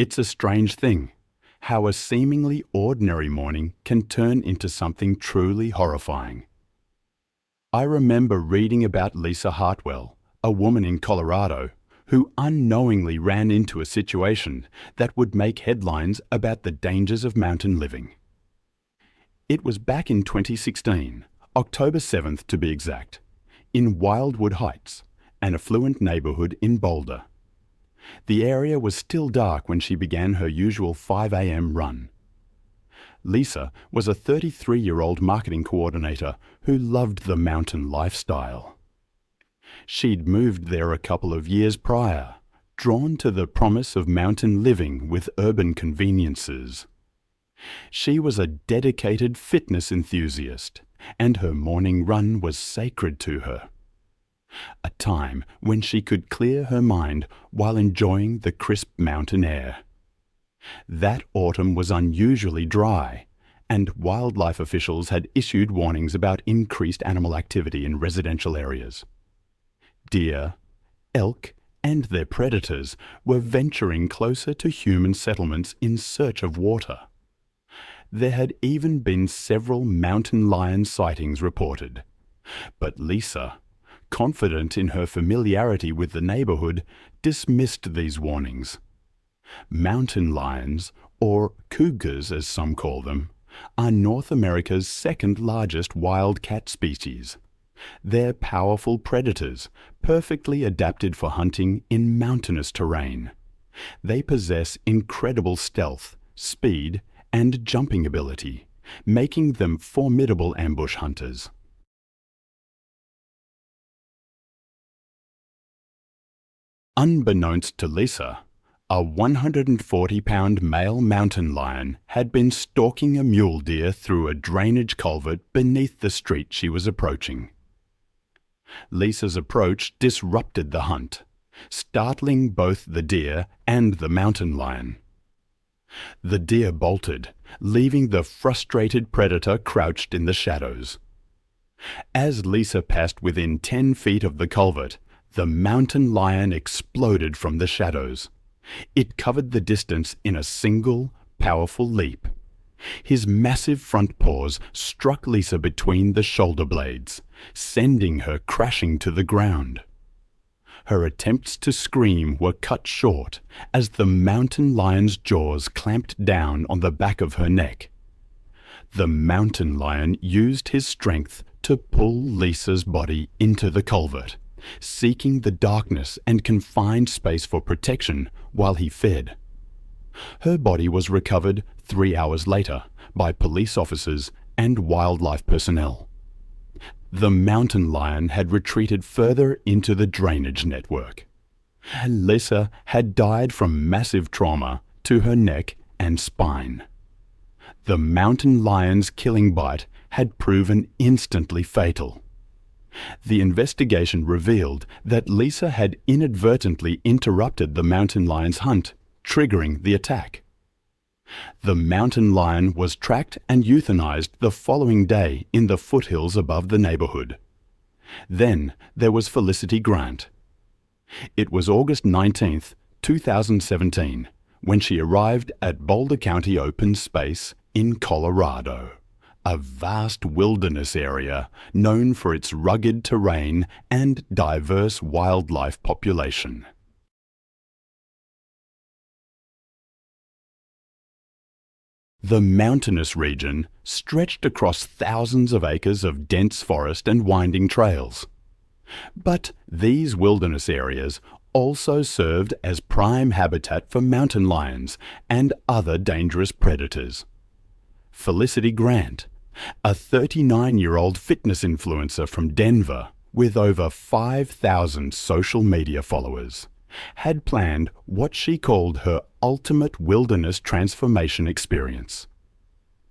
It's a strange thing, how a seemingly ordinary morning can turn into something truly horrifying. I remember reading about Lisa Hartwell, a woman in Colorado, who unknowingly ran into a situation that would make headlines about the dangers of mountain living. It was back in 2016, October 7th to be exact, in Wildwood Heights, an affluent neighborhood in Boulder. The area was still dark when she began her usual 5 a.m. run. Lisa was a 33-year-old marketing coordinator who loved the mountain lifestyle. She'd moved there a couple of years prior, drawn to the promise of mountain living with urban conveniences. She was a dedicated fitness enthusiast, and her morning run was sacred to her. A time when she could clear her mind while enjoying the crisp mountain air. That autumn was unusually dry, and wildlife officials had issued warnings about increased animal activity in residential areas. Deer, elk, and their predators were venturing closer to human settlements in search of water. There had even been several mountain lion sightings reported, but Lisa, confident in her familiarity with the neighborhood, dismissed these warnings. Mountain lions, or cougars as some call them, are North America's second largest wild cat species. They're powerful predators, perfectly adapted for hunting in mountainous terrain. They possess incredible stealth, speed, and jumping ability, making them formidable ambush hunters. Unbeknownst to Lisa, a 140-pound male mountain lion had been stalking a mule deer through a drainage culvert beneath the street she was approaching. Lisa's approach disrupted the hunt, startling both the deer and the mountain lion. The deer bolted, leaving the frustrated predator crouched in the shadows. As Lisa passed within 10 feet of the culvert, the mountain lion exploded from the shadows. It covered the distance in a single, powerful leap. His massive front paws struck Lisa between the shoulder blades, sending her crashing to the ground. Her attempts to scream were cut short as the mountain lion's jaws clamped down on the back of her neck. The mountain lion used his strength to pull Lisa's body into the culvert, seeking the darkness and confined space for protection while he fed. Her body was recovered 3 hours later by police officers and wildlife personnel. The mountain lion had retreated further into the drainage network. Lisa had died from massive trauma to her neck and spine. The mountain lion's killing bite had proven instantly fatal. The investigation revealed that Lisa had inadvertently interrupted the mountain lion's hunt, triggering the attack. The mountain lion was tracked and euthanized the following day in the foothills above the neighborhood. Then there was Felicity Grant. It was August 19, 2017, when she arrived at Boulder County Open Space in Colorado, a vast wilderness area known for its rugged terrain and diverse wildlife population. The mountainous region stretched across thousands of acres of dense forest and winding trails. But these wilderness areas also served as prime habitat for mountain lions and other dangerous predators. Felicity Grant, a 39-year-old fitness influencer from Denver with over 5,000 social media followers, had planned what she called her ultimate wilderness transformation experience.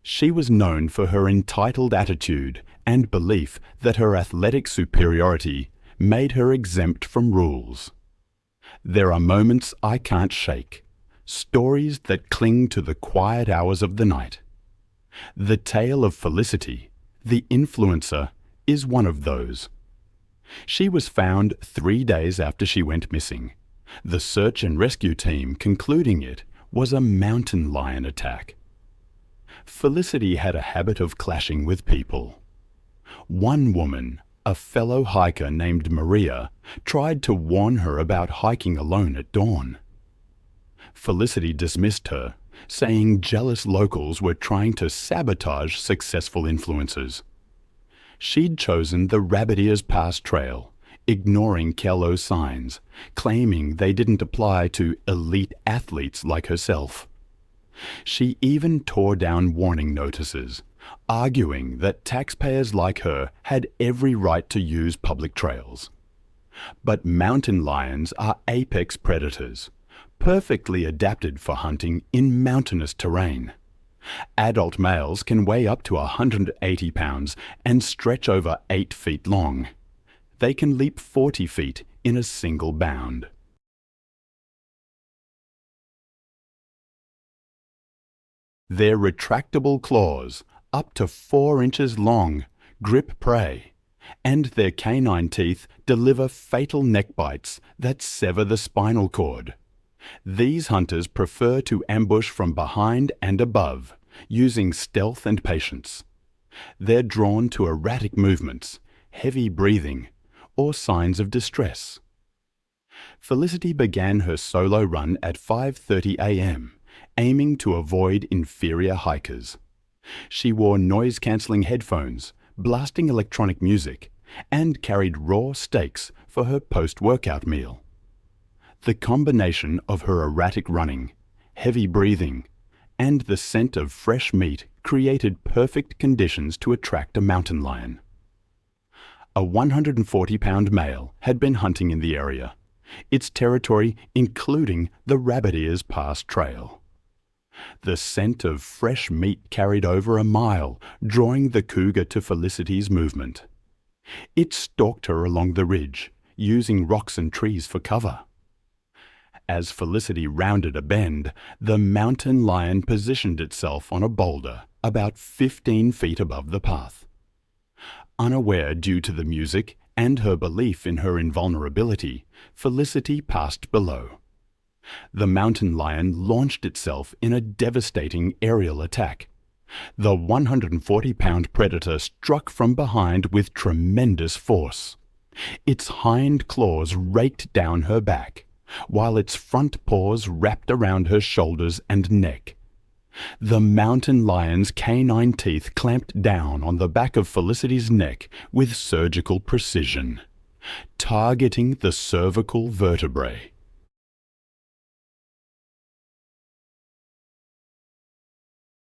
She was known for her entitled attitude and belief that her athletic superiority made her exempt from rules. There are moments I can't shake, stories that cling to the quiet hours of the night. The tale of Felicity, the influencer, is one of those. She was found 3 days after she went missing, the search and rescue team concluding it was a mountain lion attack. Felicity had a habit of clashing with people. One woman, a fellow hiker named Maria, tried to warn her about hiking alone at dawn. Felicity dismissed her, saying jealous locals were trying to sabotage successful influencers. She'd chosen the Rabbit Ears Pass Trail, ignoring Kello's signs, claiming they didn't apply to elite athletes like herself. She even tore down warning notices, arguing that taxpayers like her had every right to use public trails. But mountain lions are apex predators, perfectly adapted for hunting in mountainous terrain. Adult males can weigh up to 180 pounds and stretch over 8 feet long. They can leap 40 feet in a single bound. Their retractable claws, up to 4 inches long, grip prey, and their canine teeth deliver fatal neck bites that sever the spinal cord. These hunters prefer to ambush from behind and above, using stealth and patience. They're drawn to erratic movements, heavy breathing, or signs of distress. Felicity began her solo run at 5:30 a.m., aiming to avoid inferior hikers. She wore noise-cancelling headphones, blasting electronic music, and carried raw steaks for her post-workout meal. The combination of her erratic running, heavy breathing, and the scent of fresh meat created perfect conditions to attract a mountain lion. A 140-pound male had been hunting in the area, its territory including the Rabbit Ears Pass Trail. The scent of fresh meat carried over a mile, drawing the cougar to Felicity's movement. It stalked her along the ridge, using rocks and trees for cover. As Felicity rounded a bend, the mountain lion positioned itself on a boulder about 15 feet above the path. Unaware due to the music and her belief in her invulnerability, Felicity passed below. The mountain lion launched itself in a devastating aerial attack. The 140-pound predator struck from behind with tremendous force. Its hind claws raked down her back, while its front paws wrapped around her shoulders and neck. The mountain lion's canine teeth clamped down on the back of Felicity's neck with surgical precision, targeting the cervical vertebrae.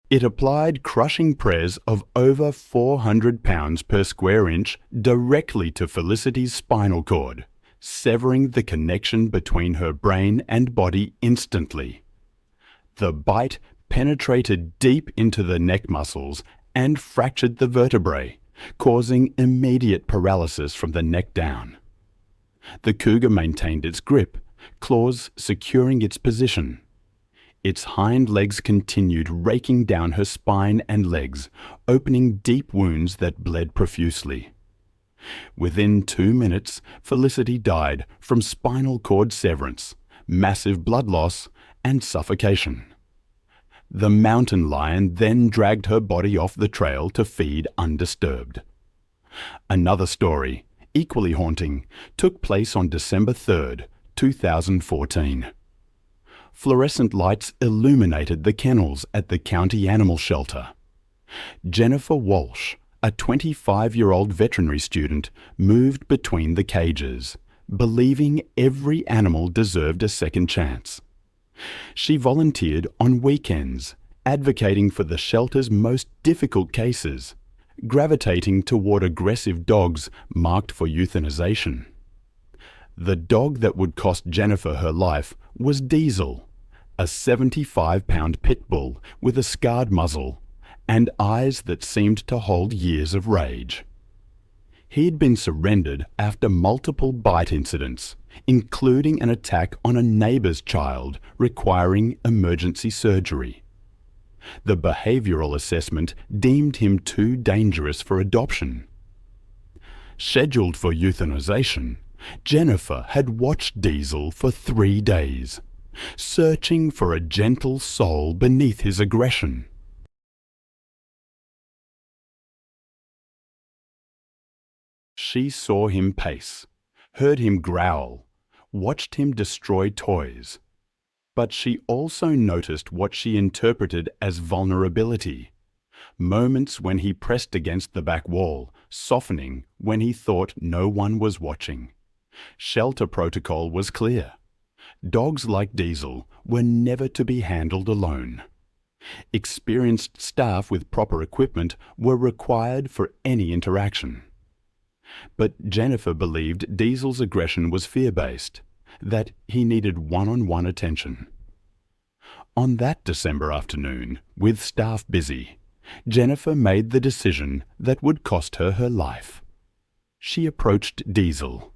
It applied crushing press of over 400 pounds per square inch directly to Felicity's spinal cord, severing the connection between her brain and body instantly. The bite penetrated deep into the neck muscles and fractured the vertebrae, causing immediate paralysis from the neck down. The cougar maintained its grip, claws securing its position. Its hind legs continued raking down her spine and legs, opening deep wounds that bled profusely. Within 2 minutes, Felicity died from spinal cord severance, massive blood loss, and suffocation. The mountain lion then dragged her body off the trail to feed undisturbed. Another story, equally haunting, took place on December 3, 2014. Fluorescent lights illuminated the kennels at the county animal shelter. Jennifer Walsh, a 25-year-old veterinary student, moved between the cages, believing every animal deserved a second chance. She volunteered on weekends, advocating for the shelter's most difficult cases, gravitating toward aggressive dogs marked for euthanization. The dog that would cost Jennifer her life was Diesel, a 75-pound pit bull with a scarred muzzle and eyes that seemed to hold years of rage. He'd been surrendered after multiple bite incidents, including an attack on a neighbor's child requiring emergency surgery. The behavioral assessment deemed him too dangerous for adoption. Scheduled for euthanization, Jennifer had watched Diesel for 3 days, searching for a gentle soul beneath his aggression. She saw him pace, heard him growl, watched him destroy toys. But she also noticed what she interpreted as vulnerability, moments when he pressed against the back wall, softening when he thought no one was watching. Shelter protocol was clear. Dogs like Diesel were never to be handled alone. Experienced staff with proper equipment were required for any interaction. But Jennifer believed Diesel's aggression was fear-based, that he needed one-on-one attention. On that December afternoon, with staff busy, Jennifer made the decision that would cost her her life. She approached Diesel.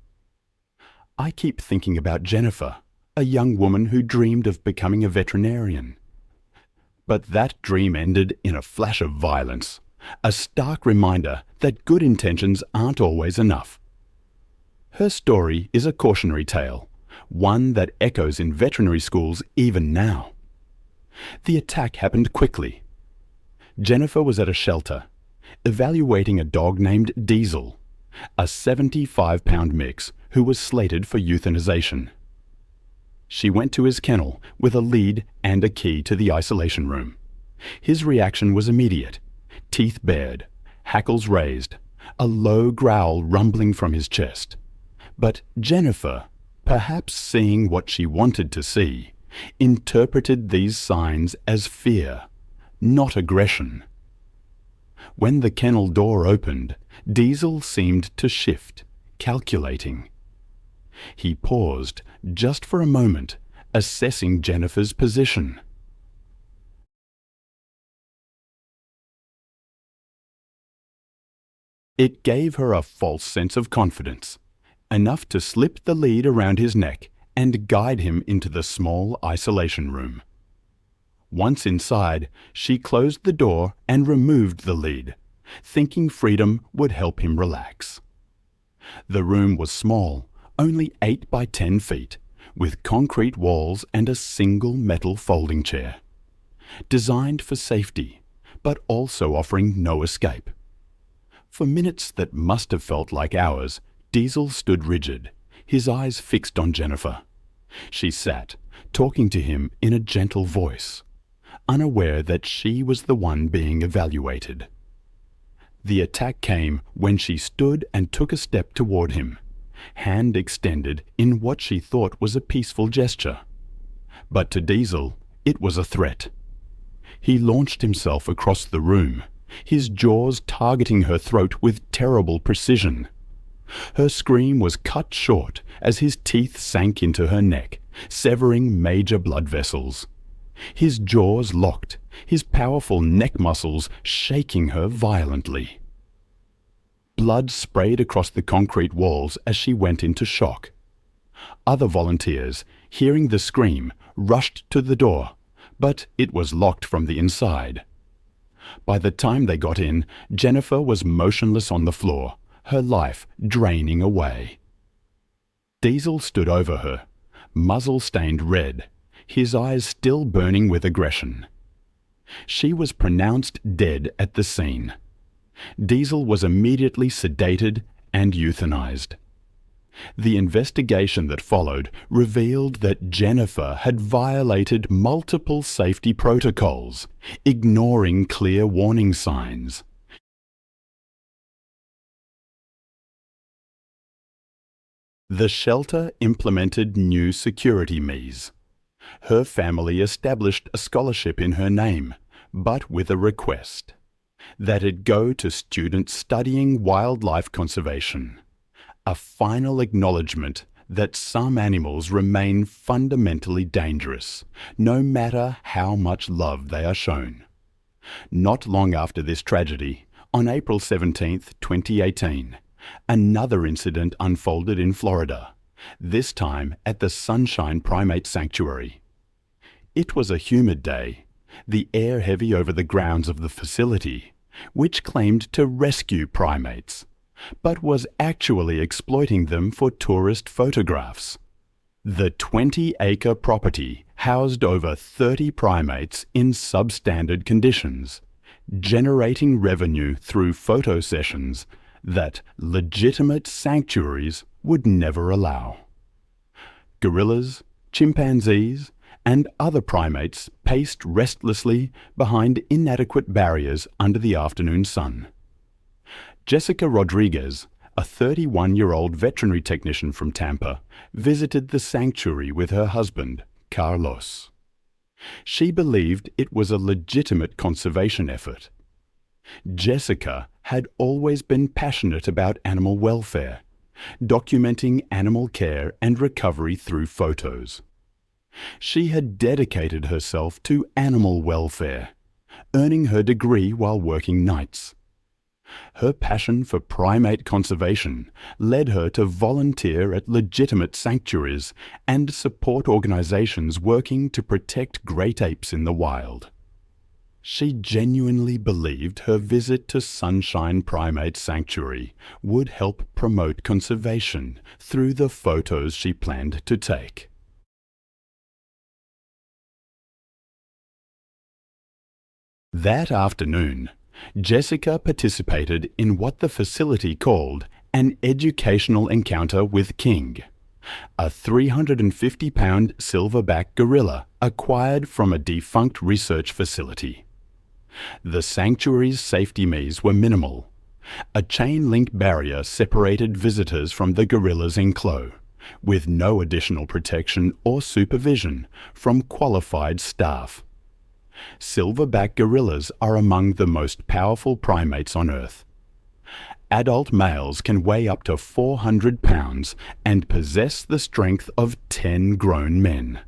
"I keep thinking about Jennifer, a young woman who dreamed of becoming a veterinarian. But that dream ended in a flash of violence, a stark reminder that good intentions aren't always enough." Her story is a cautionary tale, one that echoes in veterinary schools even now. The attack happened quickly. Jennifer was at a shelter, evaluating a dog named Diesel, a 75-pound mix who was slated for euthanization. She went to his kennel with a lead and a key to the isolation room. His reaction was immediate, teeth bared, hackles raised, a low growl rumbling from his chest. But Jennifer, perhaps seeing what she wanted to see, interpreted these signs as fear, not aggression. When the kennel door opened, Diesel seemed to shift, calculating. He paused just for a moment, assessing Jennifer's position. It gave her a false sense of confidence, enough to slip the lead around his neck and guide him into the small isolation room. Once inside, she closed the door and removed the lead, thinking freedom would help him relax. The room was small, only 8 by 10 feet, with concrete walls and a single metal folding chair. Designed for safety, but also offering no escape. For minutes that must have felt like hours, Diesel stood rigid, his eyes fixed on Jennifer. She sat, talking to him in a gentle voice, unaware that she was the one being evaluated. The attack came when she stood and took a step toward him, hand extended in what she thought was a peaceful gesture. But to Diesel, it was a threat. He launched himself across the room, his jaws targeting her throat with terrible precision. Her scream was cut short as his teeth sank into her neck, severing major blood vessels. His jaws locked, his powerful neck muscles shaking her violently. Blood sprayed across the concrete walls as she went into shock. Other volunteers, hearing the scream, rushed to the door, but it was locked from the inside. By the time they got in, Jennifer was motionless on the floor, her life draining away. Diesel stood over her, muzzle stained red, his eyes still burning with aggression. She was pronounced dead at the scene. Diesel was immediately sedated and euthanized. The investigation that followed revealed that Jennifer had violated multiple safety protocols, ignoring clear warning signs. The shelter implemented new security measures. Her family established a scholarship in her name, but with a request that it go to students studying wildlife conservation, a final acknowledgement that some animals remain fundamentally dangerous, no matter how much love they are shown. Not long after this tragedy, on April 17, 2018, another incident unfolded in Florida, this time at the Sunshine Primate Sanctuary. It was a humid day, the air heavy over the grounds of the facility, which claimed to rescue primates, but was actually exploiting them for tourist photographs. The 20-acre property housed over 30 primates in substandard conditions, generating revenue through photo sessions that legitimate sanctuaries would never allow. Gorillas, chimpanzees, and other primates paced restlessly behind inadequate barriers under the afternoon sun. Jessica Rodriguez, a 31-year-old veterinary technician from Tampa, visited the sanctuary with her husband, Carlos. She believed it was a legitimate conservation effort. Jessica had always been passionate about animal welfare, documenting animal care and recovery through photos. She had dedicated herself to animal welfare, earning her degree while working nights. Her passion for primate conservation led her to volunteer at legitimate sanctuaries and support organizations working to protect great apes in the wild. She genuinely believed her visit to Sunshine Primate Sanctuary would help promote conservation through the photos she planned to take. That afternoon, Jessica participated in what the facility called an educational encounter with King, a 350-pound silverback gorilla acquired from a defunct research facility. The sanctuary's safety measures were minimal. A chain-link barrier separated visitors from the gorilla's enclosure, with no additional protection or supervision from qualified staff. Silverback gorillas are among the most powerful primates on Earth. Adult males can weigh up to 400 pounds and possess the strength of 10 grown men.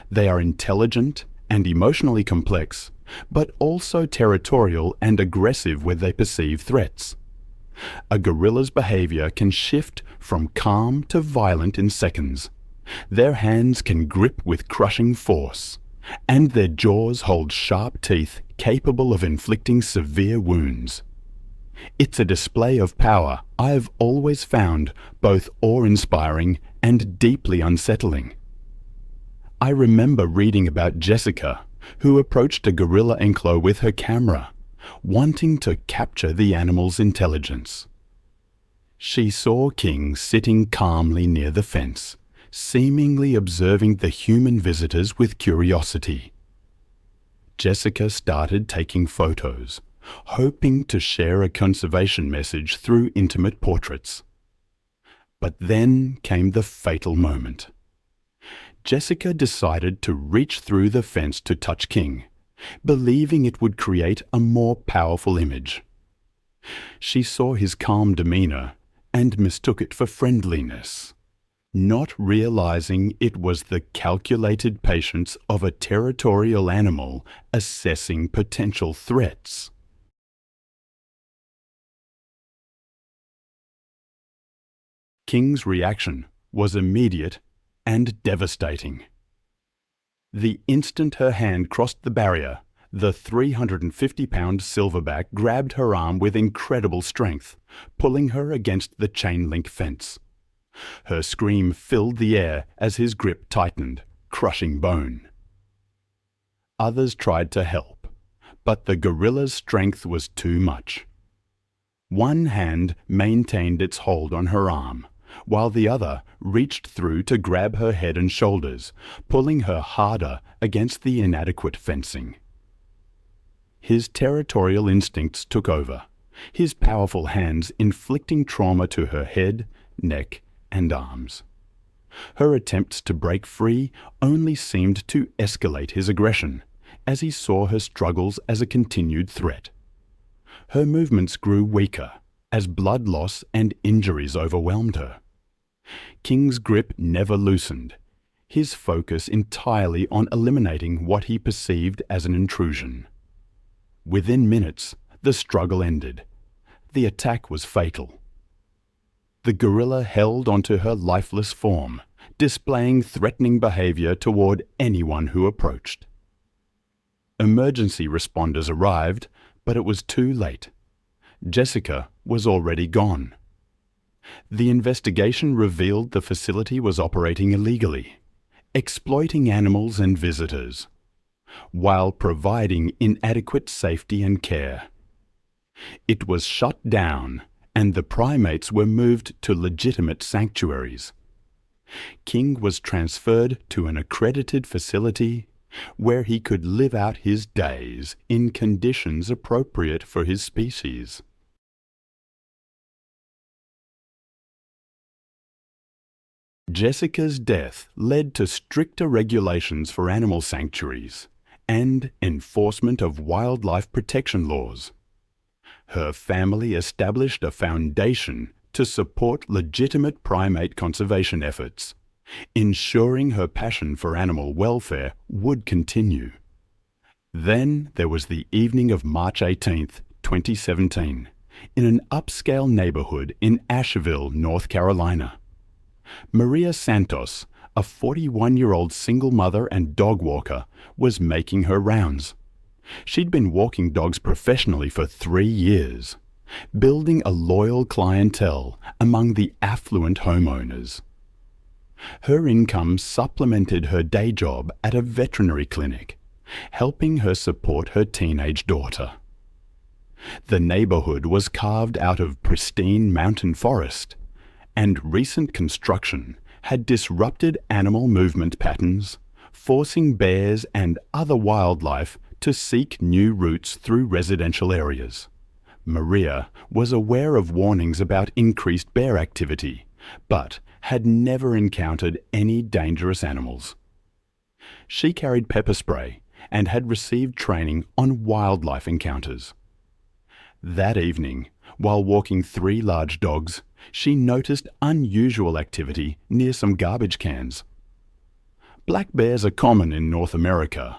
They are intelligent and emotionally complex, but also territorial and aggressive when they perceive threats. A gorilla's behavior can shift from calm to violent in seconds. Their hands can grip with crushing force, and their jaws hold sharp teeth capable of inflicting severe wounds. It's a display of power I've always found both awe-inspiring and deeply unsettling. I remember reading about Jessica, who approached a gorilla enclosure with her camera, wanting to capture the animal's intelligence. She saw King sitting calmly near the fence, seemingly observing the human visitors with curiosity. Jessica started taking photos, hoping to share a conservation message through intimate portraits. But then came the fatal moment. Jessica decided to reach through the fence to touch King, believing it would create a more powerful image. She saw his calm demeanor and mistook it for friendliness, not realizing it was the calculated patience of a territorial animal assessing potential threats. King's reaction was immediate and devastating. The instant her hand crossed the barrier, the 350-pound silverback grabbed her arm with incredible strength, pulling her against the chain-link fence. Her scream filled the air as his grip tightened, crushing bone. Others tried to help, but the gorilla's strength was too much. One hand maintained its hold on her arm, while the other reached through to grab her head and shoulders, pulling her harder against the inadequate fencing. His territorial instincts took over, his powerful hands inflicting trauma to her head, neck, and arms. Her attempts to break free only seemed to escalate his aggression, as he saw her struggles as a continued threat. Her movements grew weaker, as blood loss and injuries overwhelmed her. King's grip never loosened, his focus entirely on eliminating what he perceived as an intrusion. Within minutes, the struggle ended. The attack was fatal. The gorilla held onto her lifeless form, displaying threatening behavior toward anyone who approached. Emergency responders arrived, but it was too late. Jessica was already gone. The investigation revealed the facility was operating illegally, exploiting animals and visitors, while providing inadequate safety and care. It was shut down, and the primates were moved to legitimate sanctuaries. King was transferred to an accredited facility where he could live out his days in conditions appropriate for his species. Jessica's death led to stricter regulations for animal sanctuaries and enforcement of wildlife protection laws. Her family established a foundation to support legitimate primate conservation efforts, ensuring her passion for animal welfare would continue. Then there was the evening of March 18, 2017, in an upscale neighborhood in Asheville, North Carolina. Maria Santos, a 41-year-old single mother and dog walker, was making her rounds. She'd been walking dogs professionally for 3 years, building a loyal clientele among the affluent homeowners. Her income supplemented her day job at a veterinary clinic, helping her support her teenage daughter. The neighborhood was carved out of pristine mountain forest, and recent construction had disrupted animal movement patterns, forcing bears and other wildlife to seek new routes through residential areas. Maria was aware of warnings about increased bear activity, but had never encountered any dangerous animals. She carried pepper spray and had received training on wildlife encounters. That evening, while walking 3 large dogs, she noticed unusual activity near some garbage cans. Black bears are common in North America,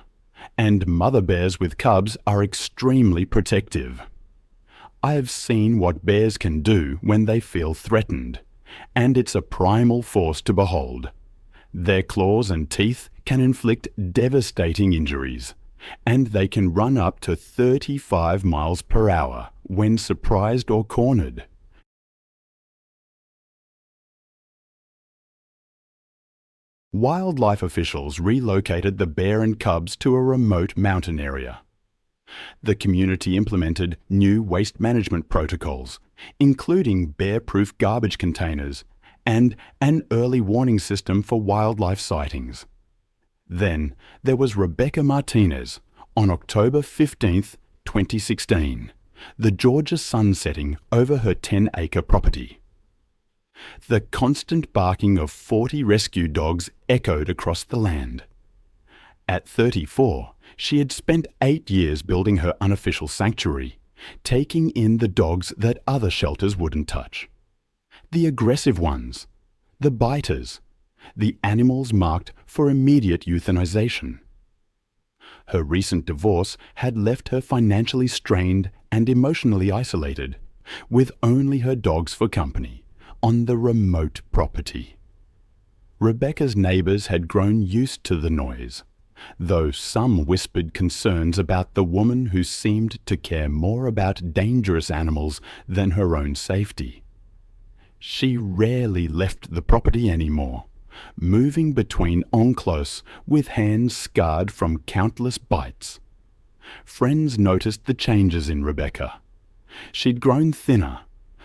and mother bears with cubs are extremely protective. I have seen what bears can do when they feel threatened, and it's a primal force to behold. Their claws and teeth can inflict devastating injuries, and they can run up to 35 miles per hour when surprised or cornered. Wildlife officials relocated the bear and cubs to a remote mountain area. The community implemented new waste management protocols, including bear-proof garbage containers and an early warning system for wildlife sightings. Then there was Rebecca Martinez on October 15, 2016, the Georgia sun setting over her 10-acre property. The constant barking of 40 rescue dogs echoed across the land. At 34, she had spent 8 years building her unofficial sanctuary, taking in the dogs that other shelters wouldn't touch. The aggressive ones, the biters, the animals marked for immediate euthanization. Her recent divorce had left her financially strained and emotionally isolated, with only her dogs for company on the remote property. Rebecca's neighbors had grown used to the noise, though some whispered concerns about the woman who seemed to care more about dangerous animals than her own safety. She rarely left the property anymore, moving between encloses with hands scarred from countless bites. Friends noticed the changes in Rebecca. She'd grown thinner,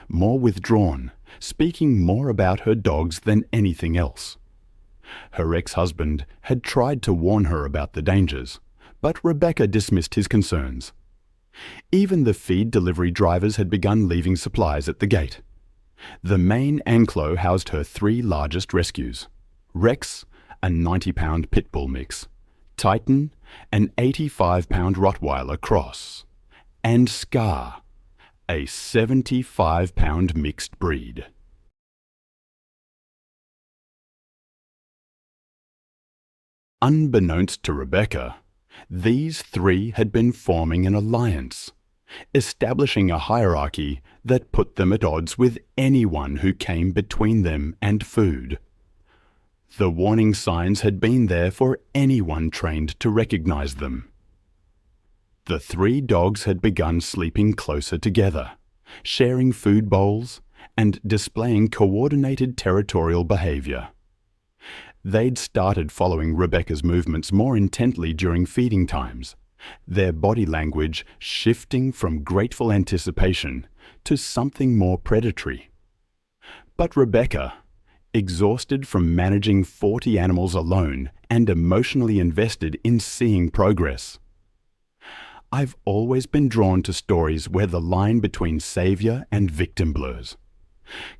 more withdrawn, speaking more about her dogs than anything else. Her ex-husband had tried to warn her about the dangers, but Rebecca dismissed his concerns. Even the feed delivery drivers had begun leaving supplies at the gate. The main enclosure housed her 3 largest rescues: Rex, a 90-pound pit bull mix; Titan, an 85-pound Rottweiler cross; and Scar, a 75-pound mixed breed. Unbeknownst to Rebecca, these 3 had been forming an alliance, establishing a hierarchy that put them at odds with anyone who came between them and food. The warning signs had been there for anyone trained to recognize them. The 3 dogs had begun sleeping closer together, sharing food bowls, and displaying coordinated territorial behavior. They'd started following Rebecca's movements more intently during feeding times, their body language shifting from grateful anticipation to something more predatory. But Rebecca, exhausted from managing 40 animals alone and emotionally invested in seeing progress. I've always been drawn to stories where the line between savior and victim blurs.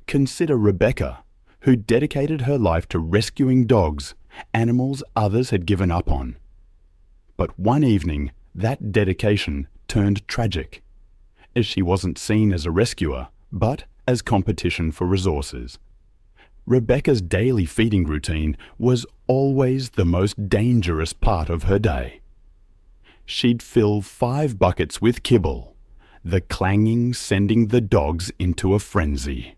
Consider Rebecca, who dedicated her life to rescuing dogs, animals others had given up on. But one evening, that dedication turned tragic, as she wasn't seen as a rescuer, but as competition for resources. Rebecca's daily feeding routine was always the most dangerous part of her day. She'd fill 5 buckets with kibble, the clanging sending the dogs into a frenzy.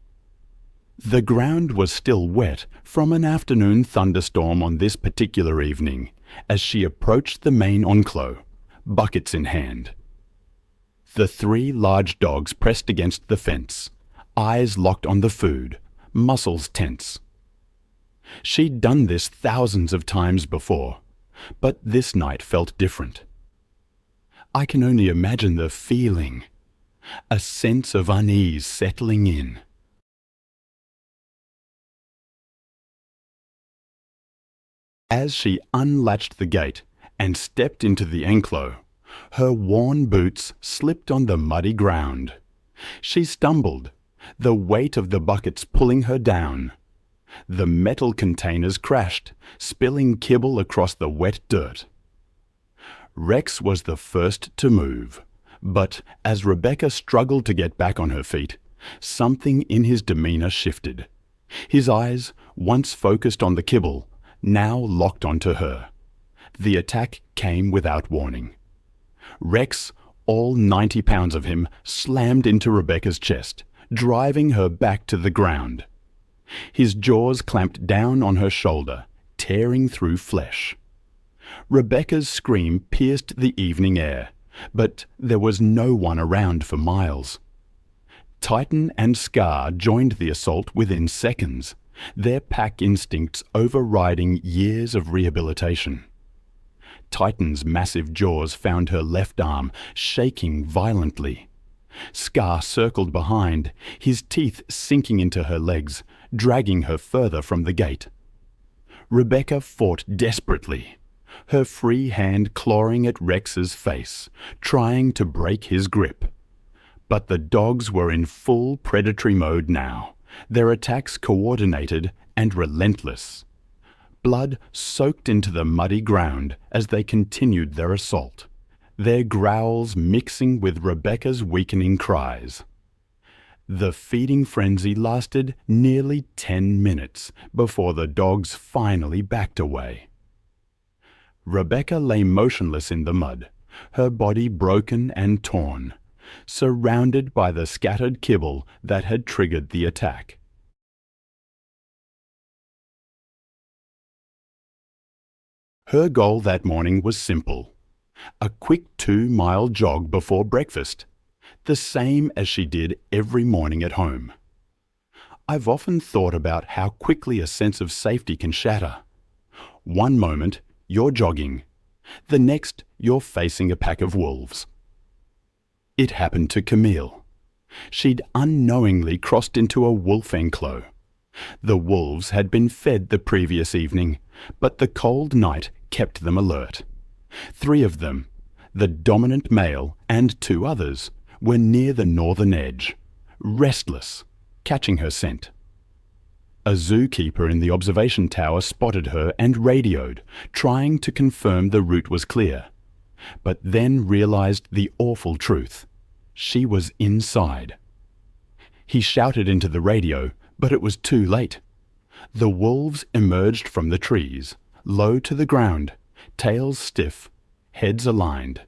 The ground was still wet from an afternoon thunderstorm on this particular evening as she approached the main enclos, buckets in hand. The 3 large dogs pressed against the fence, eyes locked on the food, muscles tense. She'd done this thousands of times before, but this night felt different. I can only imagine the feeling, a sense of unease settling in. As she unlatched the gate and stepped into the enclos, her worn boots slipped on the muddy ground. She stumbled, the weight of the buckets pulling her down. The metal containers crashed, spilling kibble across the wet dirt. Rex was the first to move, but as Rebecca struggled to get back on her feet, something in his demeanor shifted. His eyes, once focused on the kibble, now locked onto her. The attack came without warning. Rex, all 90 pounds of him, slammed into Rebecca's chest, driving her back to the ground. His jaws clamped down on her shoulder, tearing through flesh. Rebecca's scream pierced the evening air, but there was no one around for miles. Titan and Scar joined the assault within seconds, their pack instincts overriding years of rehabilitation. Titan's massive jaws found her left arm, shaking violently. Scar circled behind, his teeth sinking into her legs, dragging her further from the gate. Rebecca fought desperately, her free hand clawing at Rex's face, trying to break his grip. But the dogs were in full predatory mode now, their attacks coordinated and relentless. Blood soaked into the muddy ground as they continued their assault, their growls mixing with Rebecca's weakening cries. The feeding frenzy lasted nearly 10 minutes before the dogs finally backed away. Rebecca lay motionless in the mud, her body broken and torn, surrounded by the scattered kibble that had triggered the attack. Her goal that morning was simple: a quick 2-mile jog before breakfast, the same as she did every morning at home. I've often thought about how quickly a sense of safety can shatter. One moment, you're jogging. The next, you're facing a pack of wolves. It happened to Camille. She'd unknowingly crossed into a wolf enclos. The wolves had been fed the previous evening, but the cold night kept them alert. 3 of them, the dominant male and 2 others, were near the northern edge, restless, catching her scent. A zookeeper in the observation tower spotted her and radioed, trying to confirm the route was clear, but then realized the awful truth. She was inside. He shouted into the radio, but it was too late. The wolves emerged from the trees, low to the ground, tails stiff, heads aligned.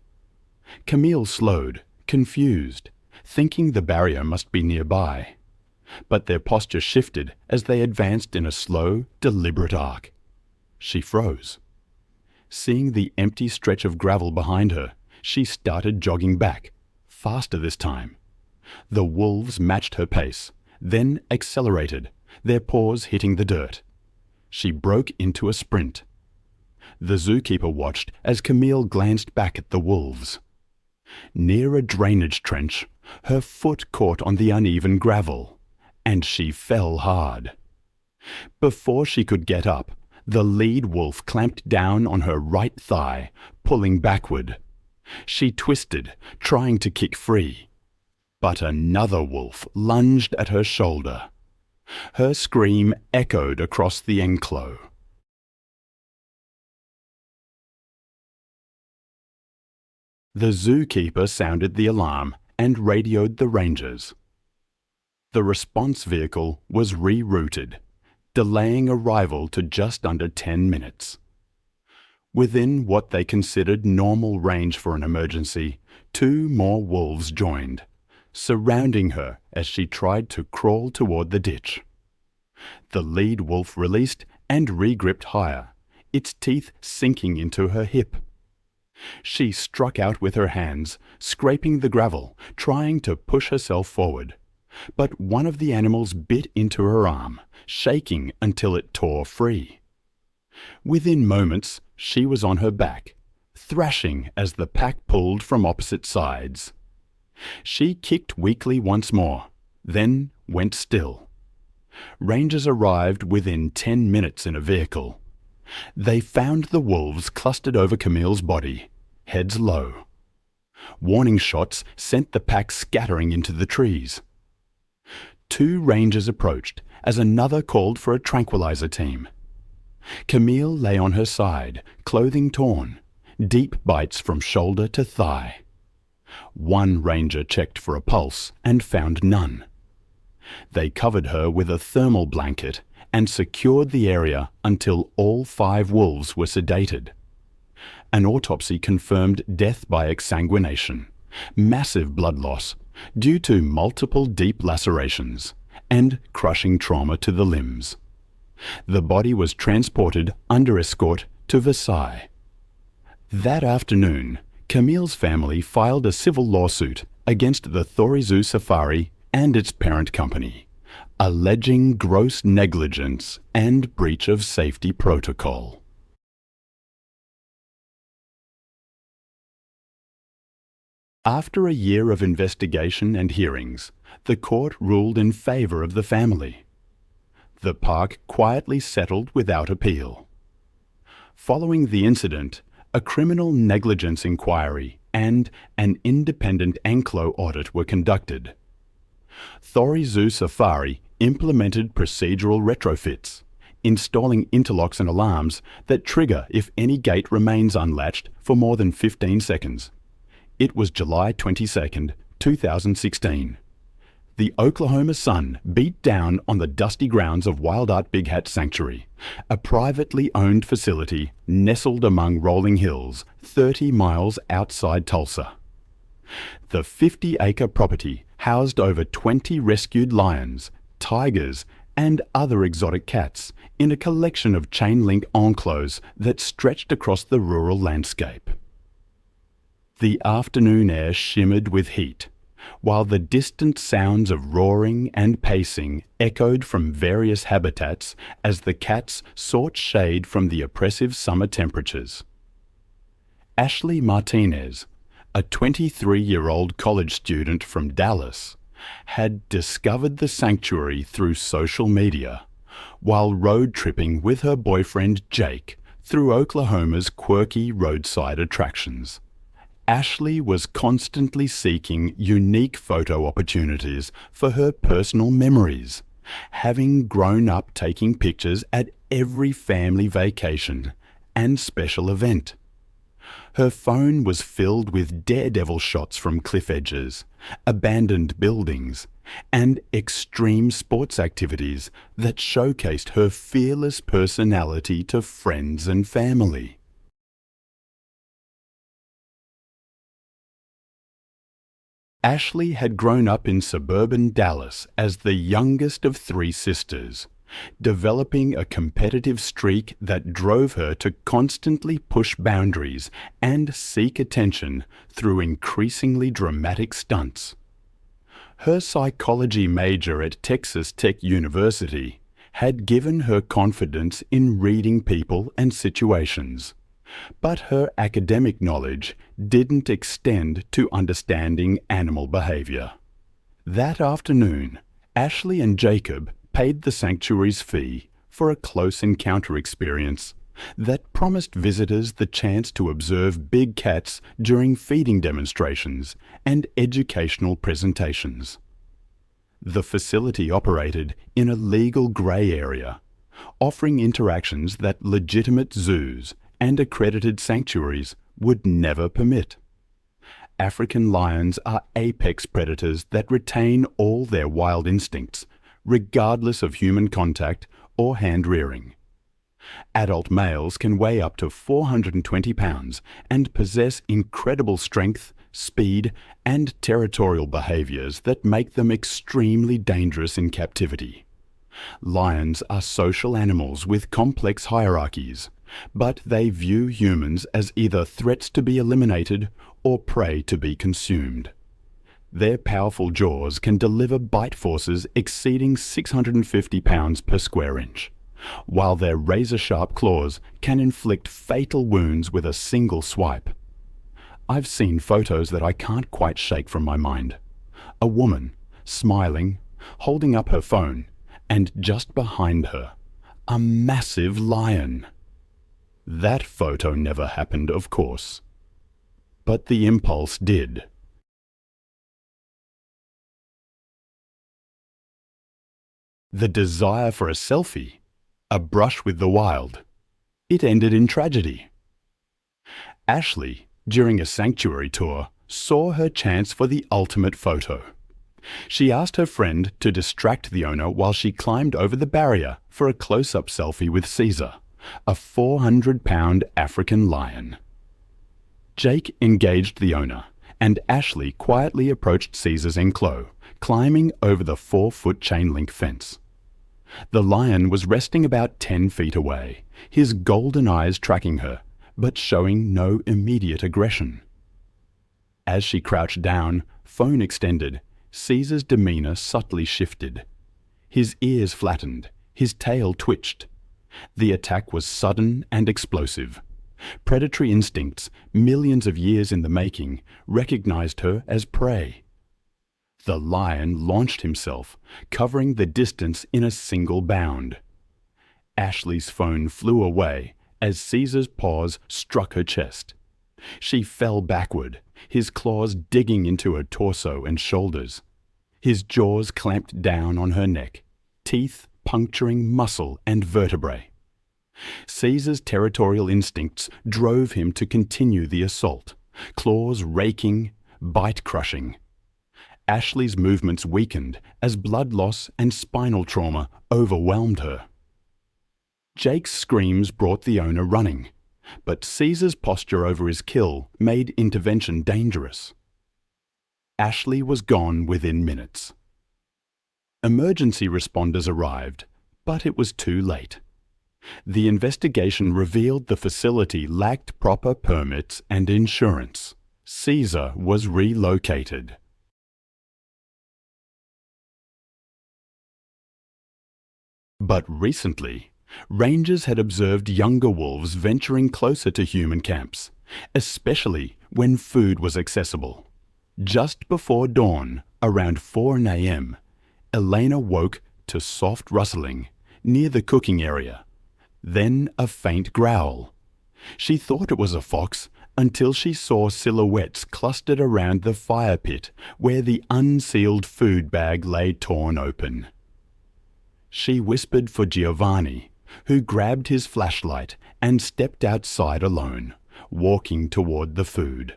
Camille slowed, confused, thinking the barrier must be nearby. But their posture shifted as they advanced in a slow, deliberate arc. She froze. Seeing the empty stretch of gravel behind her, she started jogging back, faster this time. The wolves matched her pace, then accelerated, their paws hitting the dirt. She broke into a sprint. The zookeeper watched as Camille glanced back at the wolves. Near a drainage trench, her foot caught on the uneven gravel, and she fell hard. Before she could get up, the lead wolf clamped down on her right thigh, pulling backward. She twisted, trying to kick free. But another wolf lunged at her shoulder. Her scream echoed across the enclave. The zookeeper sounded the alarm and radioed the rangers. The response vehicle was rerouted, delaying arrival to just under 10 minutes. Within what they considered normal range for an emergency, 2 more wolves joined, surrounding her as she tried to crawl toward the ditch. The lead wolf released and regripped higher, its teeth sinking into her hip. She struck out with her hands, scraping the gravel, trying to push herself forward. But one of the animals bit into her arm, shaking until it tore free. Within moments, she was on her back, thrashing as the pack pulled from opposite sides. She kicked weakly once more, then went still. Rangers arrived within 10 minutes in a vehicle. They found the wolves clustered over Camille's body, heads low. Warning shots sent the pack scattering into the trees. 2 rangers approached as another called for a tranquilizer team. Camille lay on her side, clothing torn, deep bites from shoulder to thigh. One ranger checked for a pulse and found none. They covered her with a thermal blanket and secured the area until all 5 wolves were sedated. An autopsy confirmed death by exsanguination, massive blood loss due to multiple deep lacerations, and crushing trauma to the limbs. The body was transported under escort to Versailles. That afternoon, Camille's family filed a civil lawsuit against the Thorizoo Safari and its parent company, alleging gross negligence and breach of safety protocol. After a year of investigation and hearings, the court ruled in favor of the family. The park quietly settled without appeal. Following the incident, a criminal negligence inquiry and an independent enclave audit were conducted. Thorizoo Safari implemented procedural retrofits, installing interlocks and alarms that trigger if any gate remains unlatched for more than 15 seconds. It was July 22, 2016. The Oklahoma sun beat down on the dusty grounds of Wild Art Big Hat Sanctuary, a privately owned facility nestled among rolling hills 30 miles outside Tulsa. The 50-acre property housed over 20 rescued lions, tigers, and other exotic cats in a collection of chain-link encloses that stretched across the rural landscape. The afternoon air shimmered with heat, while the distant sounds of roaring and pacing echoed from various habitats as the cats sought shade from the oppressive summer temperatures. Ashley Martinez, a 23-year-old college student from Dallas, had discovered the sanctuary through social media, while road tripping with her boyfriend Jake through Oklahoma's quirky roadside attractions. Ashley was constantly seeking unique photo opportunities for her personal memories, having grown up taking pictures at every family vacation and special event. Her phone was filled with daredevil shots from cliff edges, abandoned buildings, and extreme sports activities that showcased her fearless personality to friends and family. Ashley had grown up in suburban Dallas as the youngest of 3 sisters, developing a competitive streak that drove her to constantly push boundaries and seek attention through increasingly dramatic stunts. Her psychology major at Texas Tech University had given her confidence in reading people and situations, but her academic knowledge didn't extend to understanding animal behavior. That afternoon, Ashley and Jacob paid the sanctuary's fee for a close encounter experience that promised visitors the chance to observe big cats during feeding demonstrations and educational presentations. The facility operated in a legal grey area, offering interactions that legitimate zoos and accredited sanctuaries would never permit. African lions are apex predators that retain all their wild instincts, regardless of human contact or hand-rearing. Adult males can weigh up to 420 pounds and possess incredible strength, speed, and territorial behaviors that make them extremely dangerous in captivity. Lions are social animals with complex hierarchies, but they view humans as either threats to be eliminated or prey to be consumed. Their powerful jaws can deliver bite forces exceeding 650 pounds per square inch, while their razor-sharp claws can inflict fatal wounds with a single swipe. I've seen photos that I can't quite shake from my mind. A woman, smiling, holding up her phone, and just behind her, a massive lion. That photo never happened, of course. But the impulse did. The desire for a selfie, a brush with the wild, it ended in tragedy. Ashley, during a sanctuary tour, saw her chance for the ultimate photo. She asked her friend to distract the owner while she climbed over the barrier for a close-up selfie with Caesar, a 400-pound African lion. Jake engaged the owner, and Ashley quietly approached Caesar's enclos, climbing over the 4-foot chain-link fence. The lion was resting about 10 feet away, his golden eyes tracking her, but showing no immediate aggression. As she crouched down, phone extended, Caesar's demeanor subtly shifted. His ears flattened, his tail twitched. The attack was sudden and explosive. Predatory instincts, millions of years in the making, recognized her as prey. The lion launched himself, covering the distance in a single bound. Ashley's phone flew away as Caesar's paws struck her chest. She fell backward, his claws digging into her torso and shoulders. His jaws clamped down on her neck, teeth puncturing muscle and vertebrae. Caesar's territorial instincts drove him to continue the assault, claws raking, bite crushing. Ashley's movements weakened as blood loss and spinal trauma overwhelmed her. Jake's screams brought the owner running, but Caesar's posture over his kill made intervention dangerous. Ashley was gone within minutes. Emergency responders arrived, but it was too late. The investigation revealed the facility lacked proper permits and insurance. Caesar was relocated. But recently, rangers had observed younger wolves venturing closer to human camps, especially when food was accessible. Just before dawn, around 4 a.m., Elena woke to soft rustling near the cooking area, then a faint growl. She thought it was a fox until she saw silhouettes clustered around the fire pit where the unsealed food bag lay torn open. She whispered for Giovanni, who grabbed his flashlight and stepped outside alone, walking toward the food.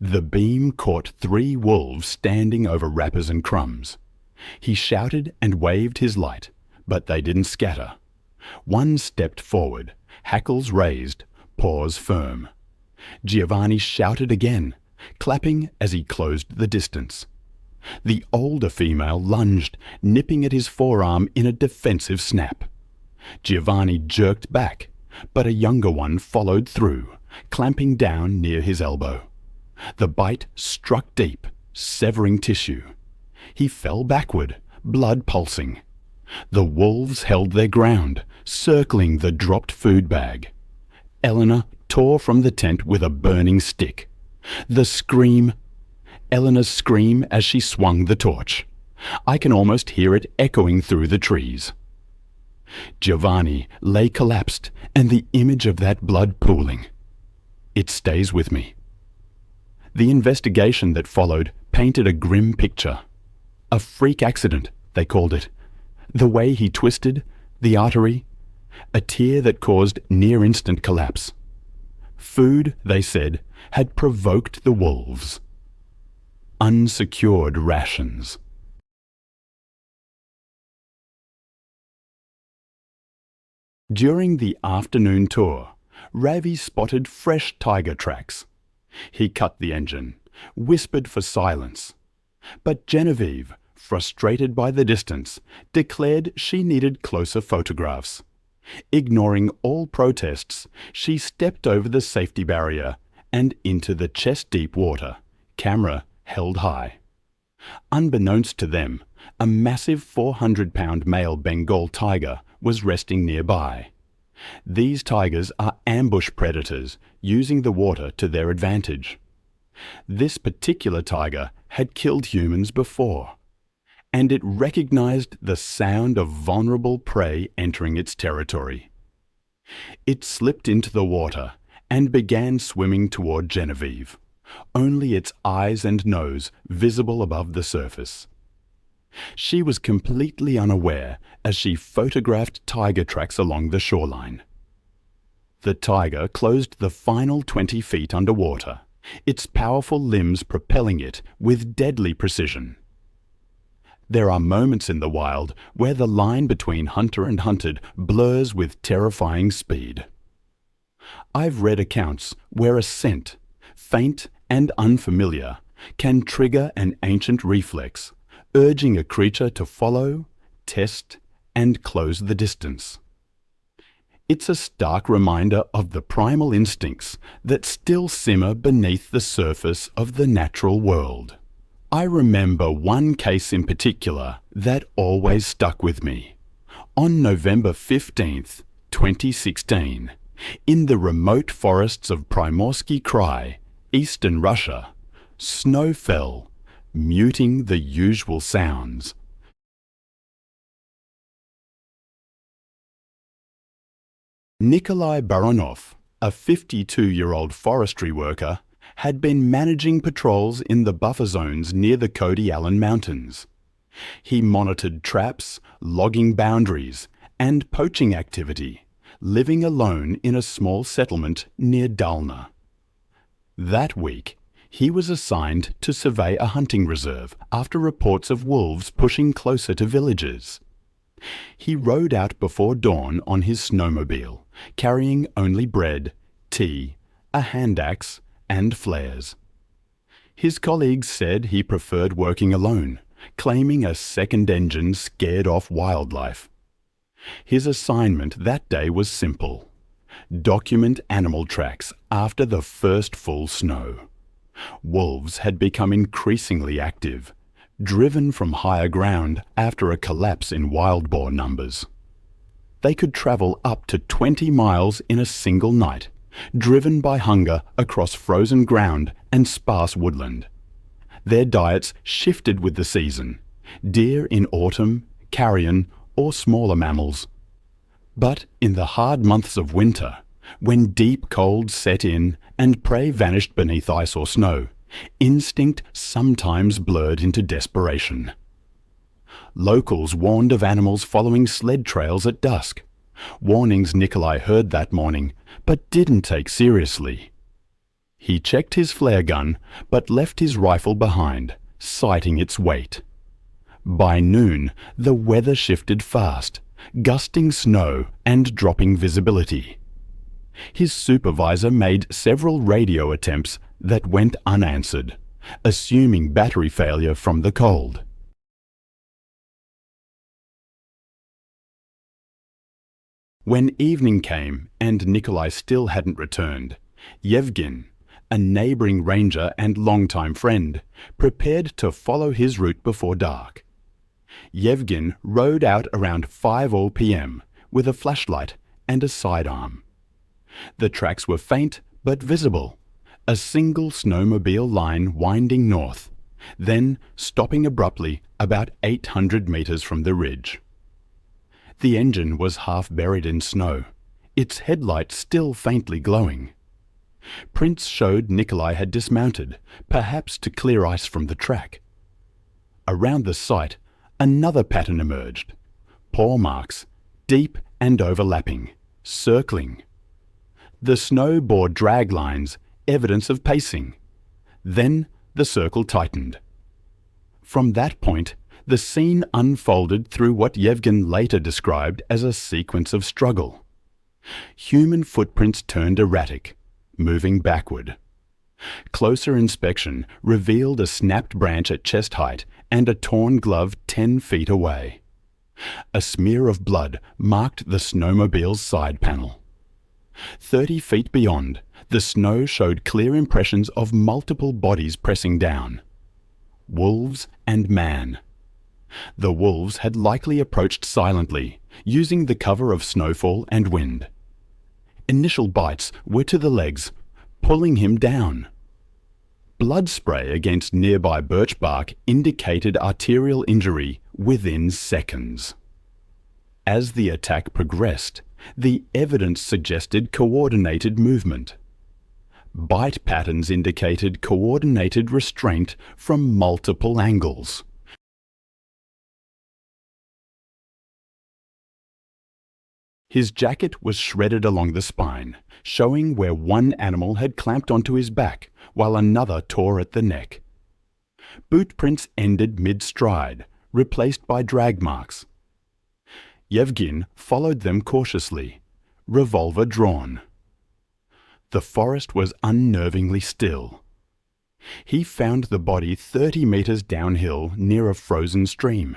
The beam caught 3 wolves standing over wrappers and crumbs. He shouted and waved his light, but they didn't scatter. One stepped forward, hackles raised, paws firm. Giovanni shouted again, clapping as he closed the distance. The older female lunged, nipping at his forearm in a defensive snap. Giovanni jerked back, but a younger one followed through, clamping down near his elbow. The bite struck deep, severing tissue. He fell backward, blood pulsing. The wolves held their ground, circling the dropped food bag. Eleanor tore from the tent with a burning stick. Eleanor's scream as she swung the torch. I can almost hear it echoing through the trees. Giovanni lay collapsed, and the image of that blood pooling. It stays with me. The investigation that followed painted a grim picture. A freak accident, they called it. The way he twisted, the artery, a tear that caused near-instant collapse. Food, they said, had provoked the wolves. Unsecured rations. During the afternoon tour, Ravi spotted fresh tiger tracks. He cut the engine, whispered for silence. But Genevieve, frustrated by the distance, declared she needed closer photographs. Ignoring all protests, she stepped over the safety barrier and into the chest-deep water, camera held high. Unbeknownst to them, a massive 400-pound male Bengal tiger was resting nearby. These tigers are ambush predators, using the water to their advantage. This particular tiger had killed humans before, and it recognized the sound of vulnerable prey entering its territory. It slipped into the water and began swimming toward Genevieve, only its eyes and nose visible above the surface. She was completely unaware as she photographed tiger tracks along the shoreline. The tiger closed the final 20 feet underwater, its powerful limbs propelling it with deadly precision. There are moments in the wild where the line between hunter and hunted blurs with terrifying speed. I've read accounts where a scent, faint and unfamiliar, can trigger an ancient reflex, urging a creature to follow, test, and close the distance. It's a stark reminder of the primal instincts that still simmer beneath the surface of the natural world. I remember one case in particular that always stuck with me. On November 15th, 2016, in the remote forests of Primorsky Krai, eastern Russia, snow fell, muting the usual sounds. Nikolai Baronov, a 52-year-old forestry worker, had been managing patrols in the buffer zones near the Cody Allen Mountains. He monitored traps, logging boundaries, and poaching activity, living alone in a small settlement near Dalna. That week, he was assigned to survey a hunting reserve after reports of wolves pushing closer to villages. He rode out before dawn on his snowmobile, carrying only bread, tea, a hand axe, and flares. His colleagues said he preferred working alone, claiming a second engine scared off wildlife. His assignment that day was simple: document animal tracks after the first full snow. Wolves had become increasingly active, driven from higher ground after a collapse in wild boar numbers. They could travel up to 20 miles in a single night, driven by hunger across frozen ground and sparse woodland. Their diets shifted with the season: deer in autumn, carrion, or smaller mammals. But in the hard months of winter, when deep cold set in and prey vanished beneath ice or snow, instinct sometimes blurred into desperation. Locals warned of animals following sled trails at dusk, warnings Nikolai heard that morning but didn't take seriously. He checked his flare gun but left his rifle behind, citing its weight. By noon, the weather shifted fast, gusting snow and dropping visibility. His supervisor made several radio attempts that went unanswered, assuming battery failure from the cold. When evening came and Nikolai still hadn't returned, Yevgen, a neighbouring ranger and longtime friend, prepared to follow his route before dark. Yevgen rode out around 5 p.m. with a flashlight and a sidearm. The tracks were faint but visible, a single snowmobile line winding north, then stopping abruptly about 800 metres from the ridge. The engine was half buried in snow, its headlights still faintly glowing. Prince showed Nikolai had dismounted, perhaps to clear ice from the track. Around the site, another pattern emerged. Paw marks, deep and overlapping, circling. The snow bore drag lines, evidence of pacing. Then the circle tightened. From that point, the scene unfolded through what Yevgen later described as a sequence of struggle. Human footprints turned erratic, moving backward. Closer inspection revealed a snapped branch at chest height and a torn glove 10 feet away. A smear of blood marked the snowmobile's side panel. 30 feet beyond, the snow showed clear impressions of multiple bodies pressing down. Wolves and man. The wolves had likely approached silently, using the cover of snowfall and wind. Initial bites were to the legs, pulling him down. Blood spray against nearby birch bark indicated arterial injury within seconds. As the attack progressed, the evidence suggested coordinated movement. Bite patterns indicated coordinated restraint from multiple angles. His jacket was shredded along the spine, showing where one animal had clamped onto his back, while another tore at the neck. Boot prints ended mid-stride, replaced by drag marks. Yevgen followed them cautiously, revolver drawn. The forest was unnervingly still. He found the body 30 meters downhill near a frozen stream.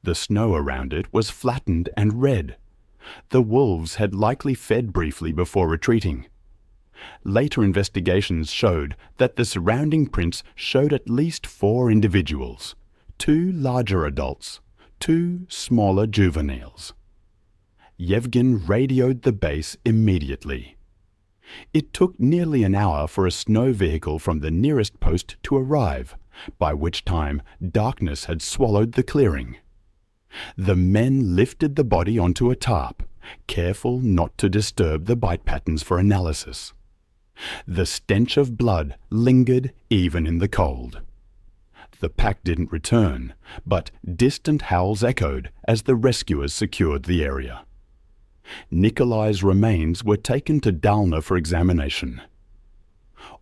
The snow around it was flattened and red. The wolves had likely fed briefly before retreating. Later investigations showed that the surrounding prints showed at least 4 individuals, 2 larger adults, 2 smaller juveniles. Yevgen radioed the base immediately. It took nearly an hour for a snow vehicle from the nearest post to arrive, by which time darkness had swallowed the clearing. The men lifted the body onto a tarp, careful not to disturb the bite patterns for analysis. The stench of blood lingered even in the cold. The pack didn't return, but distant howls echoed as the rescuers secured the area. Nikolai's remains were taken to Dalna for examination.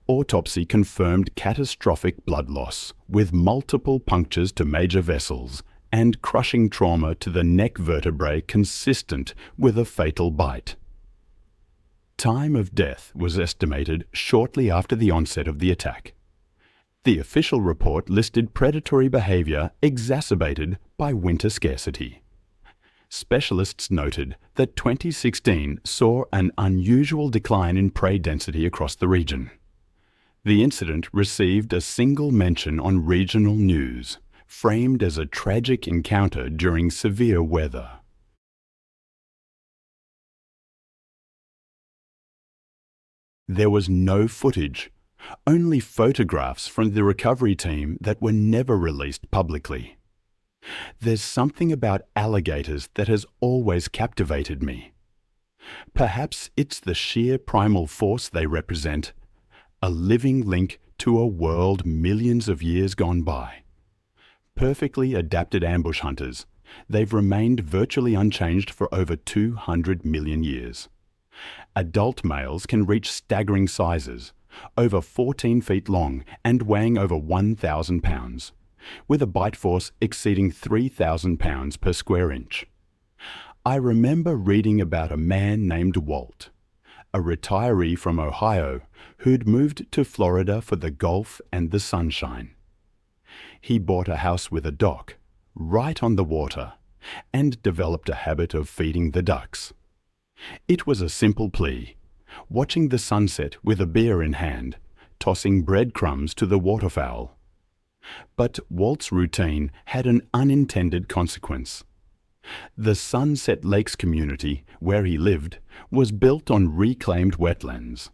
Autopsy confirmed catastrophic blood loss, with multiple punctures to major vessels and crushing trauma to the neck vertebrae consistent with a fatal bite. Time of death was estimated shortly after the onset of the attack. The official report listed predatory behavior exacerbated by winter scarcity. Specialists noted that 2016 saw an unusual decline in prey density across the region. The incident received a single mention on regional news, framed as a tragic encounter during severe weather. There was no footage, only photographs from the recovery team that were never released publicly. There's something about alligators that has always captivated me. Perhaps it's the sheer primal force they represent, a living link to a world millions of years gone by. Perfectly adapted ambush hunters, they've remained virtually unchanged for over 200 million years. Adult males can reach staggering sizes, over 14 feet long and weighing over 1,000 pounds, with a bite force exceeding 3,000 pounds per square inch. I remember reading about a man named Walt, a retiree from Ohio who'd moved to Florida for the golf and the sunshine. He bought a house with a dock, right on the water, and developed a habit of feeding the ducks. It was a simple plea, watching the sunset with a beer in hand, tossing breadcrumbs to the waterfowl. But Walt's routine had an unintended consequence. The Sunset Lakes community, where he lived, was built on reclaimed wetlands,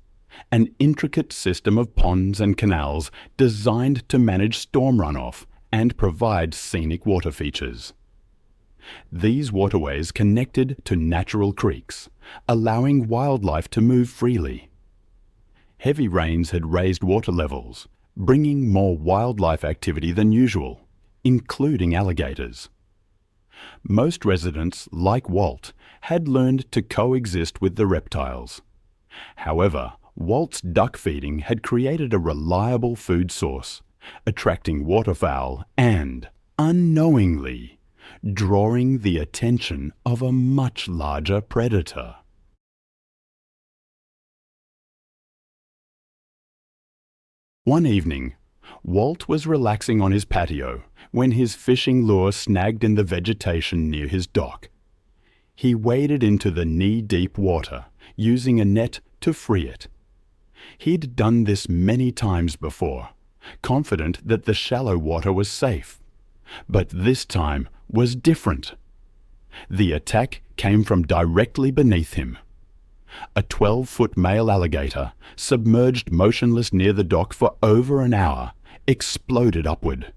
an intricate system of ponds and canals designed to manage storm runoff and provide scenic water features. These waterways connected to natural creeks, allowing wildlife to move freely. Heavy rains had raised water levels, bringing more wildlife activity than usual, including alligators. Most residents, like Walt, had learned to coexist with the reptiles. However, Walt's duck feeding had created a reliable food source, attracting waterfowl and, unknowingly, drawing the attention of a much larger predator. One evening, Walt was relaxing on his patio when his fishing lure snagged in the vegetation near his dock. He waded into the knee-deep water, using a net to free it. He'd done this many times before, confident that the shallow water was safe. But this time was different. The attack came from directly beneath him. A 12-foot male alligator, submerged motionless near the dock for over an hour, exploded upward.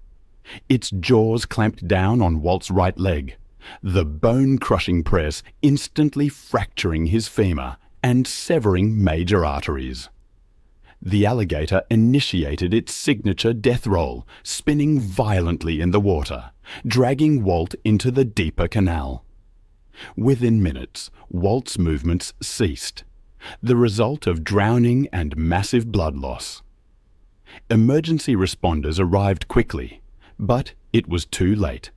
Its jaws clamped down on Walt's right leg, the bone-crushing press instantly fracturing his femur and severing major arteries. The alligator initiated its signature death roll, spinning violently in the water, dragging Walt into the deeper canal. Within minutes, Walt's movements ceased, the result of drowning and massive blood loss. Emergency responders arrived quickly, but it was too late.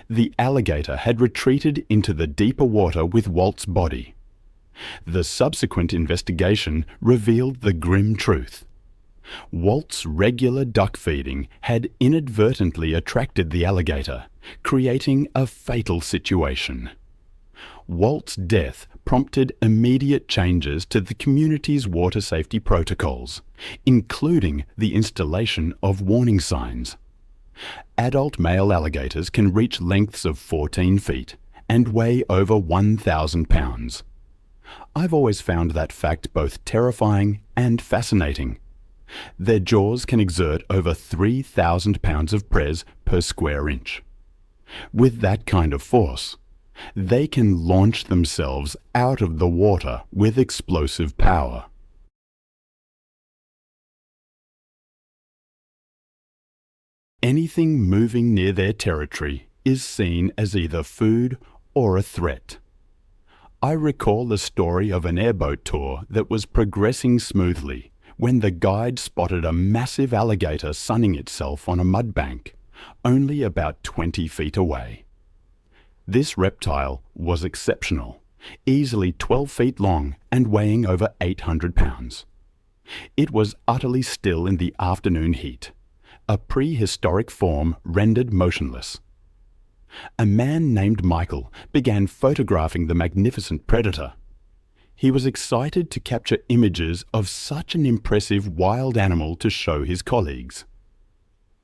The alligator had retreated into the deeper water with Walt's body. The subsequent investigation revealed the grim truth. Walt's regular duck feeding had inadvertently attracted the alligator, creating a fatal situation. Walt's death prompted immediate changes to the community's water safety protocols, including the installation of warning signs. Adult male alligators can reach lengths of 14 feet and weigh over 1,000 pounds. I've always found that fact both terrifying and fascinating. Their jaws can exert over 3,000 pounds of press per square inch. With that kind of force, they can launch themselves out of the water with explosive power. Anything moving near their territory is seen as either food or a threat. I recall the story of an airboat tour that was progressing smoothly when the guide spotted a massive alligator sunning itself on a mudbank, only about 20 feet away. This reptile was exceptional, easily 12 feet long and weighing over 800 pounds. It was utterly still in the afternoon heat, a prehistoric form rendered motionless. A man named Michael began photographing the magnificent predator. He was excited to capture images of such an impressive wild animal to show his colleagues.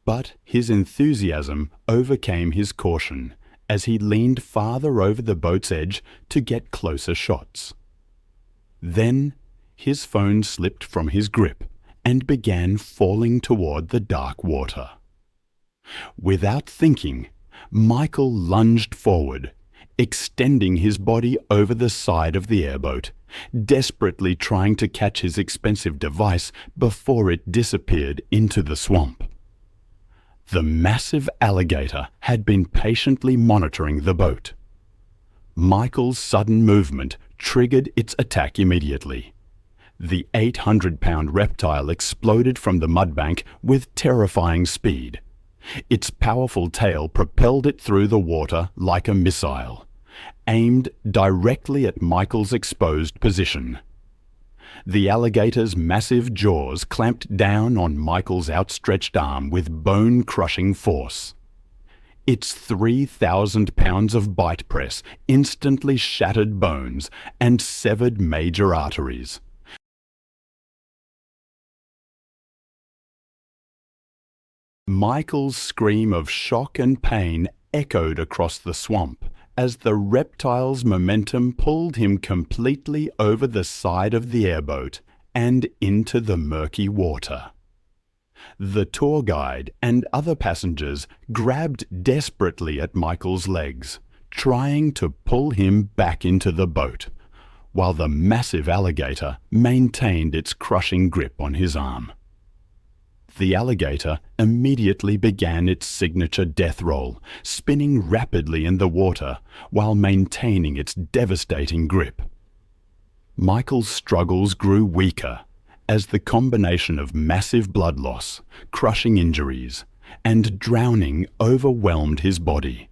But his enthusiasm overcame his caution as he leaned farther over the boat's edge to get closer shots. Then his phone slipped from his grip and began falling toward the dark water. Without thinking, Michael lunged forward, extending his body over the side of the airboat, desperately trying to catch his expensive device before it disappeared into the swamp. The massive alligator had been patiently monitoring the boat. Michael's sudden movement triggered its attack immediately. The 800-pound reptile exploded from the mudbank with terrifying speed. Its powerful tail propelled it through the water like a missile, aimed directly at Michael's exposed position. The alligator's massive jaws clamped down on Michael's outstretched arm with bone-crushing force. Its 3,000 pounds of bite press instantly shattered bones and severed major arteries. Michael's scream of shock and pain echoed across the swamp as the reptile's momentum pulled him completely over the side of the airboat and into the murky water. The tour guide and other passengers grabbed desperately at Michael's legs, trying to pull him back into the boat, while the massive alligator maintained its crushing grip on his arm. The alligator immediately began its signature death roll, spinning rapidly in the water while maintaining its devastating grip. Michael's struggles grew weaker as the combination of massive blood loss, crushing injuries, and drowning overwhelmed his body.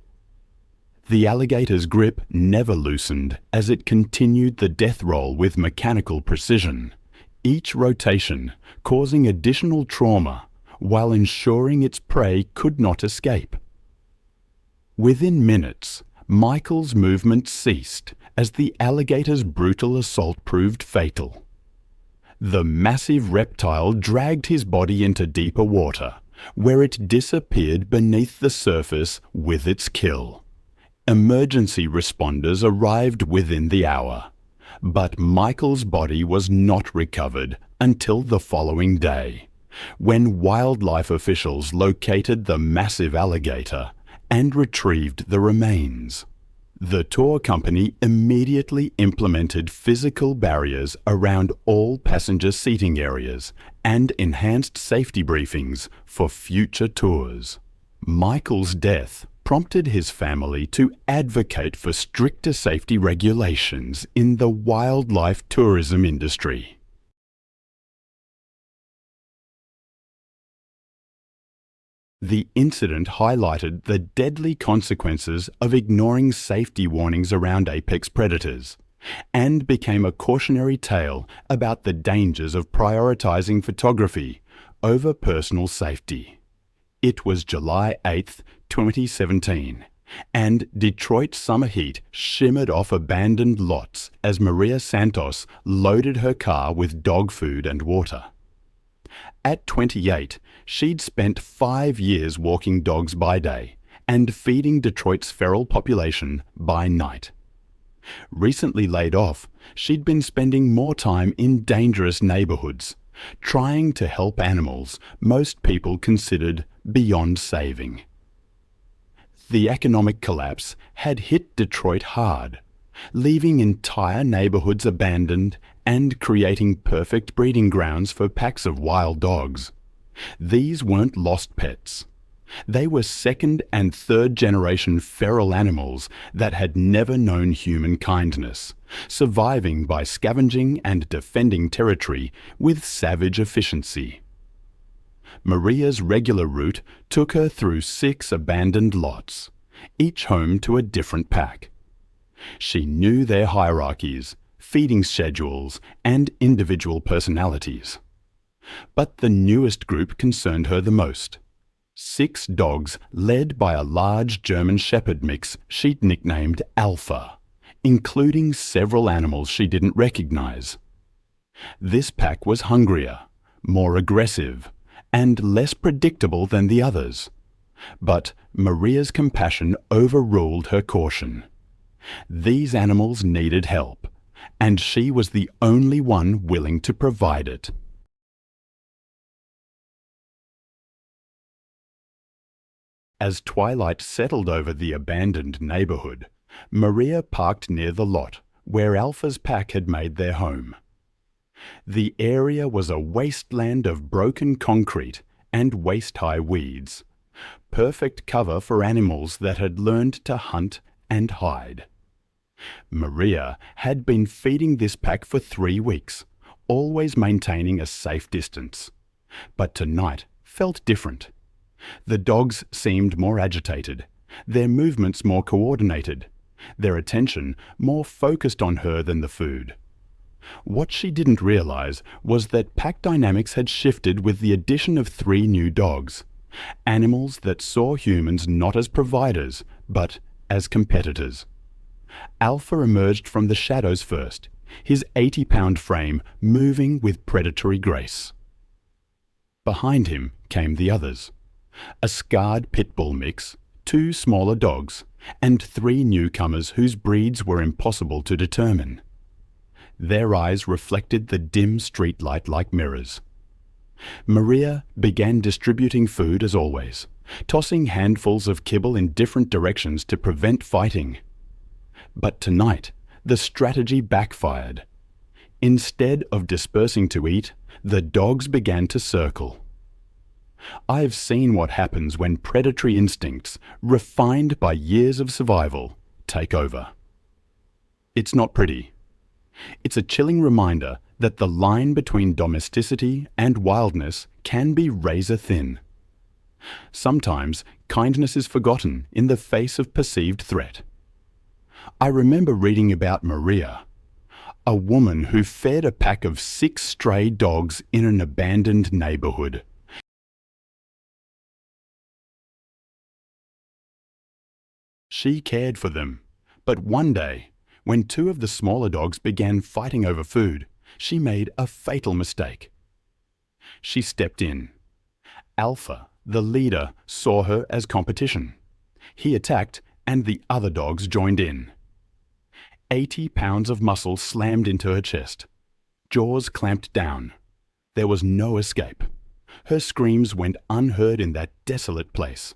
The alligator's grip never loosened as it continued the death roll with mechanical precision, each rotation causing additional trauma while ensuring its prey could not escape. Within minutes, Michael's movement ceased as the alligator's brutal assault proved fatal. The massive reptile dragged his body into deeper water, where it disappeared beneath the surface with its kill. Emergency responders arrived within the hour, but Michael's body was not recovered until the following day, when wildlife officials located the massive alligator and retrieved the remains. The tour company immediately implemented physical barriers around all passenger seating areas and enhanced safety briefings for future tours. Michael's death prompted his family to advocate for stricter safety regulations in the wildlife tourism industry. The incident highlighted the deadly consequences of ignoring safety warnings around apex predators and became a cautionary tale about the dangers of prioritizing photography over personal safety. It was July 8, 2017, and Detroit's summer heat shimmered off abandoned lots as Maria Santos loaded her car with dog food and water. At 28, she'd spent 5 years walking dogs by day and feeding Detroit's feral population by night. Recently laid off, she'd been spending more time in dangerous neighborhoods, trying to help animals most people considered beyond saving. The economic collapse had hit Detroit hard, leaving entire neighborhoods abandoned and creating perfect breeding grounds for packs of wild dogs. These weren't lost pets. They were second and third generation feral animals that had never known human kindness, surviving by scavenging and defending territory with savage efficiency. Maria's regular route took her through 6 abandoned lots, each home to a different pack. She knew their hierarchies, feeding schedules, and individual personalities. But the newest group concerned her the most. 6 dogs led by a large German Shepherd mix she'd nicknamed Alpha, including several animals she didn't recognize. This pack was hungrier, more aggressive, and less predictable than the others. But Maria's compassion overruled her caution. These animals needed help, and she was the only one willing to provide it. As twilight settled over the abandoned neighborhood, Maria parked near the lot where Alpha's pack had made their home. The area was a wasteland of broken concrete and waist-high weeds, perfect cover for animals that had learned to hunt and hide. Maria had been feeding this pack for 3 weeks, always maintaining a safe distance. But tonight felt different. The dogs seemed more agitated, their movements more coordinated, their attention more focused on her than the food. What she didn't realize was that pack dynamics had shifted with the addition of 3 new dogs, animals that saw humans not as providers, but as competitors. Alpha emerged from the shadows first, his 80-pound frame moving with predatory grace. Behind him came the others. a scarred pit bull mix, 2 smaller dogs, and 3 newcomers whose breeds were impossible to determine. Their eyes reflected the dim streetlight like mirrors. Maria began distributing food as always, tossing handfuls of kibble in different directions to prevent fighting. But tonight, the strategy backfired. Instead of dispersing to eat, the dogs began to circle. I've seen what happens when predatory instincts, refined by years of survival, take over. It's not pretty. It's a chilling reminder that the line between domesticity and wildness can be razor thin. Sometimes kindness is forgotten in the face of perceived threat. I remember reading about Maria, a woman who fed a pack of 6 stray dogs in an abandoned neighborhood. She cared for them, but one day, when 2 of the smaller dogs began fighting over food, she made a fatal mistake. She stepped in. Alpha, the leader, saw her as competition. He attacked, and the other dogs joined in. 80 pounds of muscle slammed into her chest. Jaws clamped down. There was no escape. Her screams went unheard in that desolate place.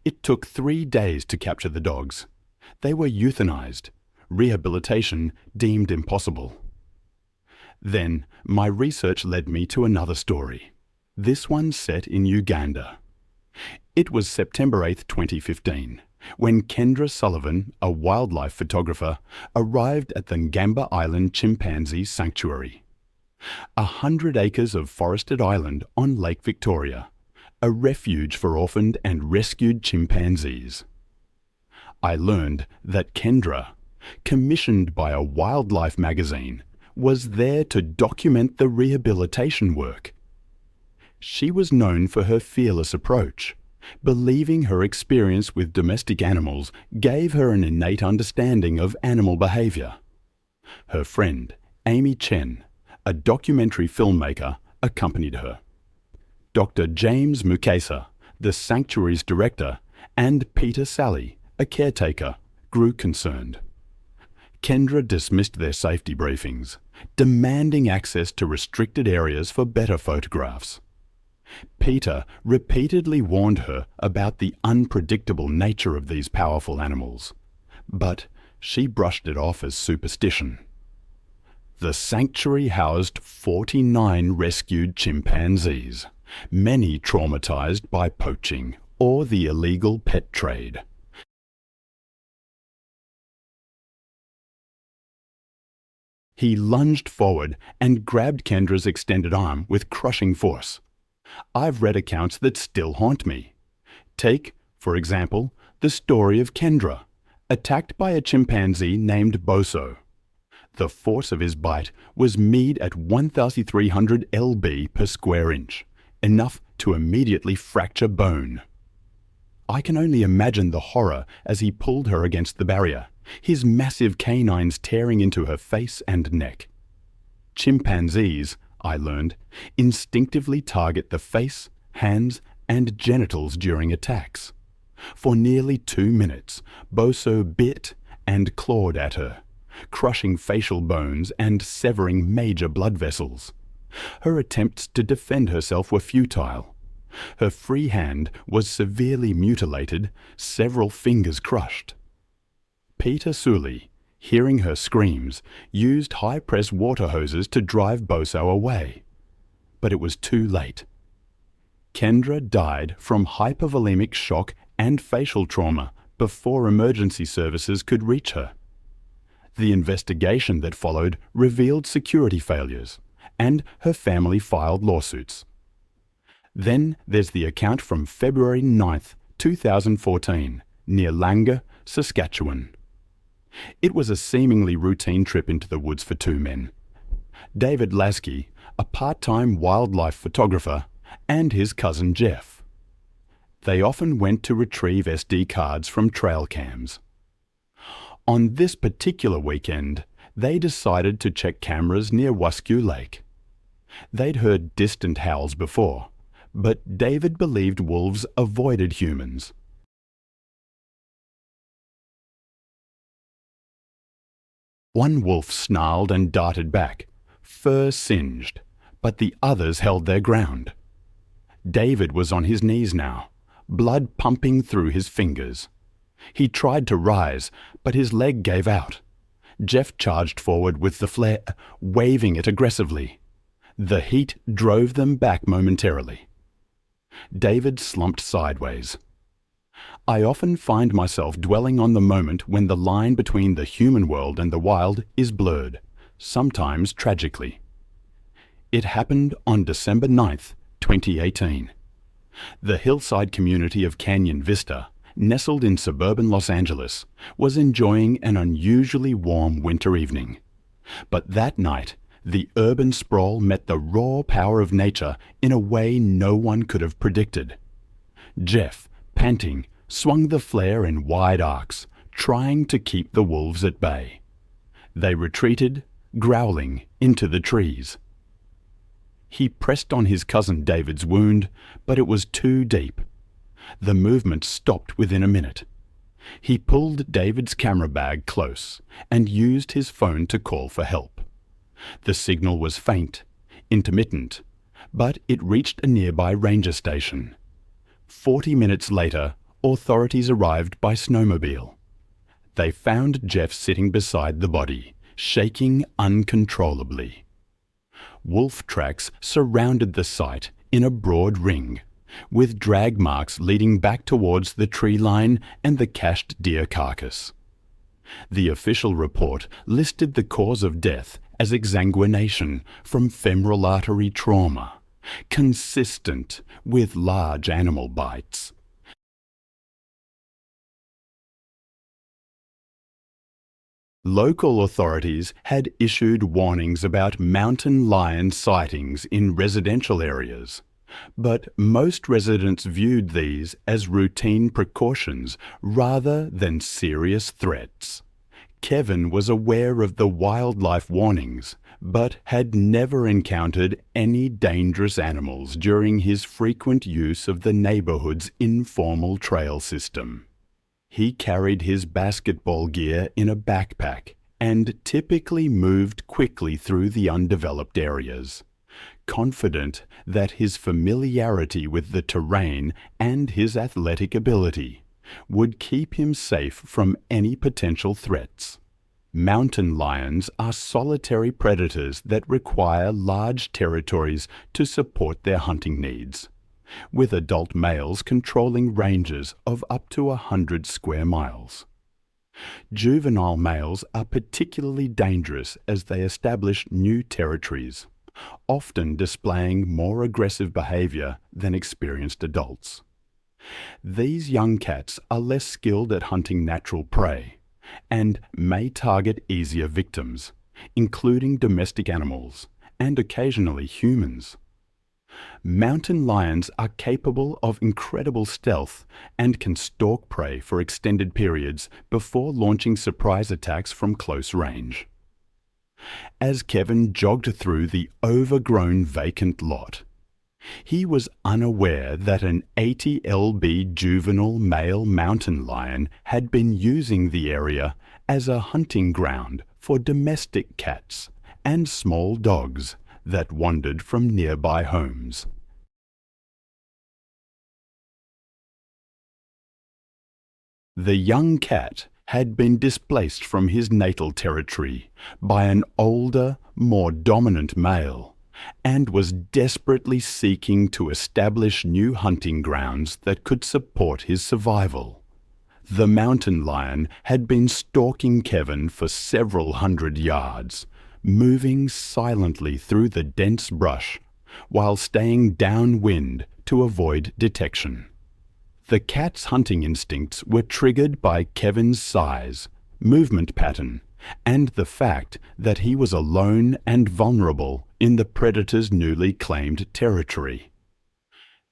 It took 3 days to capture the dogs. They were euthanized. Rehabilitation deemed impossible. Then my research led me to another story. This one set in Uganda. It was September 8, 2015, when Kendra Sullivan, a wildlife photographer, arrived at the Ngamba Island Chimpanzee Sanctuary. 100 acres of forested island on Lake Victoria, a refuge for orphaned and rescued chimpanzees. I learned that Kendra, commissioned by a wildlife magazine, was there to document the rehabilitation work. She was known for her fearless approach, believing her experience with domestic animals gave her an innate understanding of animal behavior. Her friend, Amy Chen, a documentary filmmaker, accompanied her. Dr. James Mukasa, the sanctuary's director, and Peter Sally, a caretaker, grew concerned. Kendra dismissed their safety briefings, demanding access to restricted areas for better photographs. Peter repeatedly warned her about the unpredictable nature of these powerful animals, but she brushed it off as superstition. The sanctuary housed 49 rescued chimpanzees, many traumatized by poaching or the illegal pet trade. He lunged forward and grabbed Kendra's extended arm with crushing force. I've read accounts that still haunt me. Take, for example, the story of Kendra, attacked by a chimpanzee named Boso. The force of his bite was mead at 1,300 lb per square inch, enough to immediately fracture bone. I can only imagine the horror as he pulled her against the barrier, his massive canines tearing into her face and neck. Chimpanzees, I learned, instinctively target the face, hands, and genitals during attacks. For nearly 2 minutes, Boso bit and clawed at her, crushing facial bones and severing major blood vessels. Her attempts to defend herself were futile. Her free hand was severely mutilated, several fingers crushed. Peter Sully, hearing her screams, used high-pressure water hoses to drive Boso away. But it was too late. Kendra died from hypovolemic shock and facial trauma before emergency services could reach her. The investigation that followed revealed security failures, and her family filed lawsuits. Then there's the account from February 9, 2014, near Langer, Saskatchewan. It was a seemingly routine trip into the woods for 2 men. David Lasky, a part-time wildlife photographer, and his cousin Jeff. They often went to retrieve SD cards from trail cams. On this particular weekend, they decided to check cameras near Waskew Lake. They'd heard distant howls before, but David believed wolves avoided humans. One wolf snarled and darted back, fur singed, but the others held their ground. David was on his knees now, blood pumping through his fingers. He tried to rise, but his leg gave out. Jeff charged forward with the flare, waving it aggressively. The heat drove them back momentarily. David slumped sideways. I often find myself dwelling on the moment when the line between the human world and the wild is blurred, sometimes tragically. It happened on December 9th, 2018. The hillside community of Canyon Vista, nestled in suburban Los Angeles, was enjoying an unusually warm winter evening. But that night, the urban sprawl met the raw power of nature in a way no one could have predicted. Jeff, panting, swung the flare in wide arcs, trying to keep the wolves at bay. They retreated, growling, into the trees. He pressed on his cousin David's wound, but it was too deep. The movement stopped within a minute. He pulled David's camera bag close and used his phone to call for help. The signal was faint, intermittent, but it reached a nearby ranger station. 40 minutes later, authorities arrived by snowmobile. They found Jeff sitting beside the body, shaking uncontrollably. Wolf tracks surrounded the site in a broad ring, with drag marks leading back towards the tree line and the cached deer carcass. The official report listed the cause of death as exsanguination from femoral artery trauma, consistent with large animal bites. Local authorities had issued warnings about mountain lion sightings in residential areas, but most residents viewed these as routine precautions rather than serious threats. Kevin was aware of the wildlife warnings, but had never encountered any dangerous animals during his frequent use of the neighborhood's informal trail system. He carried his basketball gear in a backpack and typically moved quickly through the undeveloped areas, confident that his familiarity with the terrain and his athletic ability would keep him safe from any potential threats. Mountain lions are solitary predators that require large territories to support their hunting needs, with adult males controlling ranges of up to 100 square miles. Juvenile males are particularly dangerous as they establish new territories, often displaying more aggressive behavior than experienced adults. These young cats are less skilled at hunting natural prey and may target easier victims, including domestic animals and occasionally humans. Mountain lions are capable of incredible stealth and can stalk prey for extended periods before launching surprise attacks from close range. As Kevin jogged through the overgrown vacant lot, he was unaware that an 80 lb juvenile male mountain lion had been using the area as a hunting ground for domestic cats and small dogs that wandered from nearby homes. The young cat had been displaced from his natal territory by an older, more dominant male, and was desperately seeking to establish new hunting grounds that could support his survival. The mountain lion had been stalking Kevin for several hundred yards, moving silently through the dense brush while staying downwind to avoid detection. The cat's hunting instincts were triggered by Kevin's size, movement pattern, and the fact that he was alone and vulnerable in the predator's newly claimed territory.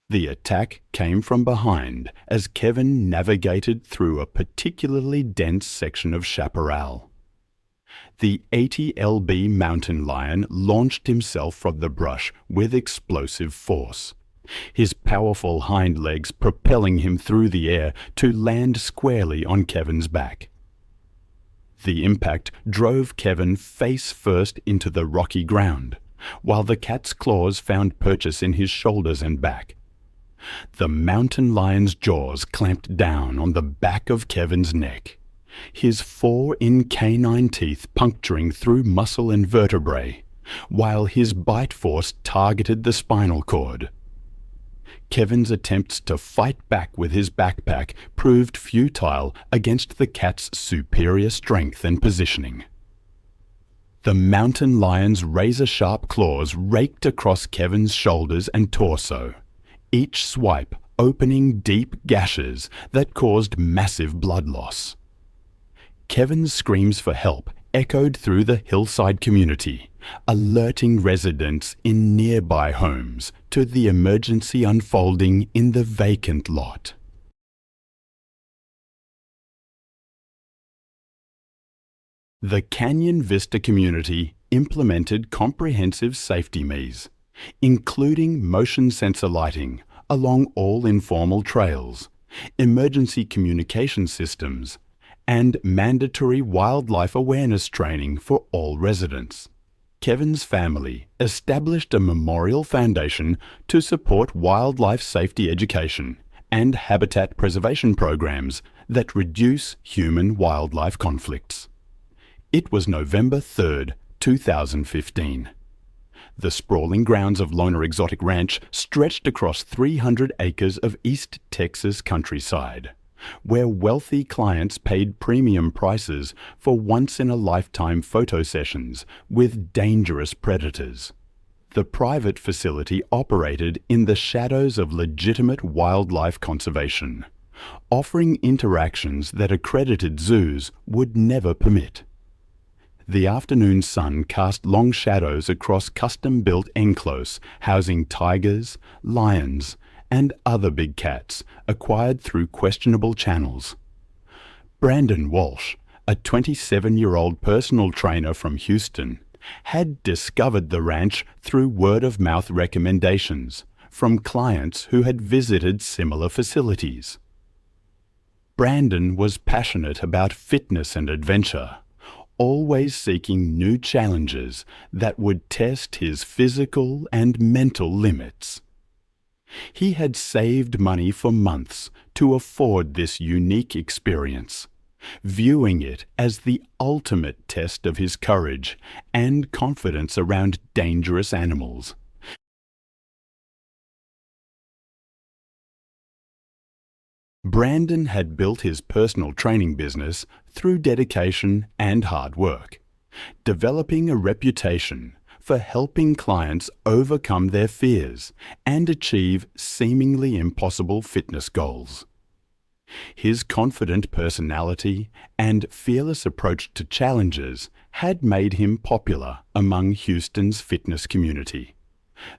The attack came from behind as Kevin navigated through a particularly dense section of chaparral. The 80 lb mountain lion launched himself from the brush with explosive force, his powerful hind legs propelling him through the air to land squarely on Kevin's back. The impact drove Kevin face first into the rocky ground, while the cat's claws found purchase in his shoulders and back. The mountain lion's jaws clamped down on the back of Kevin's neck, his 4 canine teeth puncturing through muscle and vertebrae, while his bite force targeted the spinal cord. Kevin's attempts to fight back with his backpack proved futile against the cat's superior strength and positioning. The mountain lion's razor-sharp claws raked across Kevin's shoulders and torso, each swipe opening deep gashes that caused massive blood loss. Kevin's screams for help echoed through the hillside community, alerting residents in nearby homes to the emergency unfolding in the vacant lot. The Canyon Vista community implemented comprehensive safety measures, including motion sensor lighting along all informal trails, emergency communication systems, and mandatory wildlife awareness training for all residents. Kevin's family established a memorial foundation to support wildlife safety education and habitat preservation programs that reduce human-wildlife conflicts. It was November 3, 2015. The sprawling grounds of Lona Exotic Ranch stretched across 300 acres of East Texas countryside, where wealthy clients paid premium prices for once-in-a-lifetime photo sessions with dangerous predators. The private facility operated in the shadows of legitimate wildlife conservation, offering interactions that accredited zoos would never permit. The afternoon sun cast long shadows across custom-built encloses housing tigers, lions, and other big cats acquired through questionable channels. Brandon Walsh, a 27-year-old personal trainer from Houston, had discovered the ranch through word-of-mouth recommendations from clients who had visited similar facilities. Brandon was passionate about fitness and adventure, always seeking new challenges that would test his physical and mental limits. He had saved money for months to afford this unique experience, viewing it as the ultimate test of his courage and confidence around dangerous animals. Brandon had built his personal training business through dedication and hard work, developing a reputation for helping clients overcome their fears and achieve seemingly impossible fitness goals. His confident personality and fearless approach to challenges had made him popular among Houston's fitness community,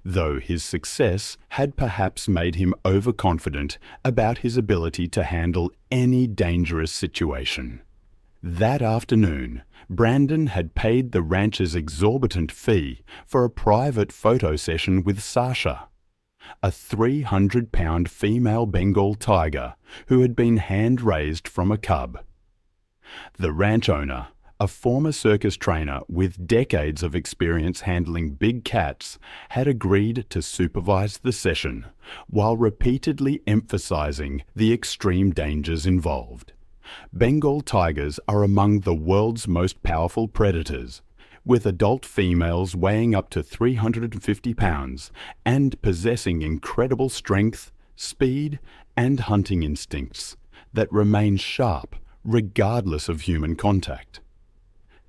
though his success had perhaps made him overconfident about his ability to handle any dangerous situation. That afternoon, Brandon had paid the rancher's exorbitant fee for a private photo session with Sasha, a 300-pound female Bengal tiger who had been hand-raised from a cub. The ranch owner, a former circus trainer with decades of experience handling big cats, had agreed to supervise the session while repeatedly emphasizing the extreme dangers involved. Bengal tigers are among the world's most powerful predators, with adult females weighing up to 350 pounds and possessing incredible strength, speed, and hunting instincts that remain sharp regardless of human contact.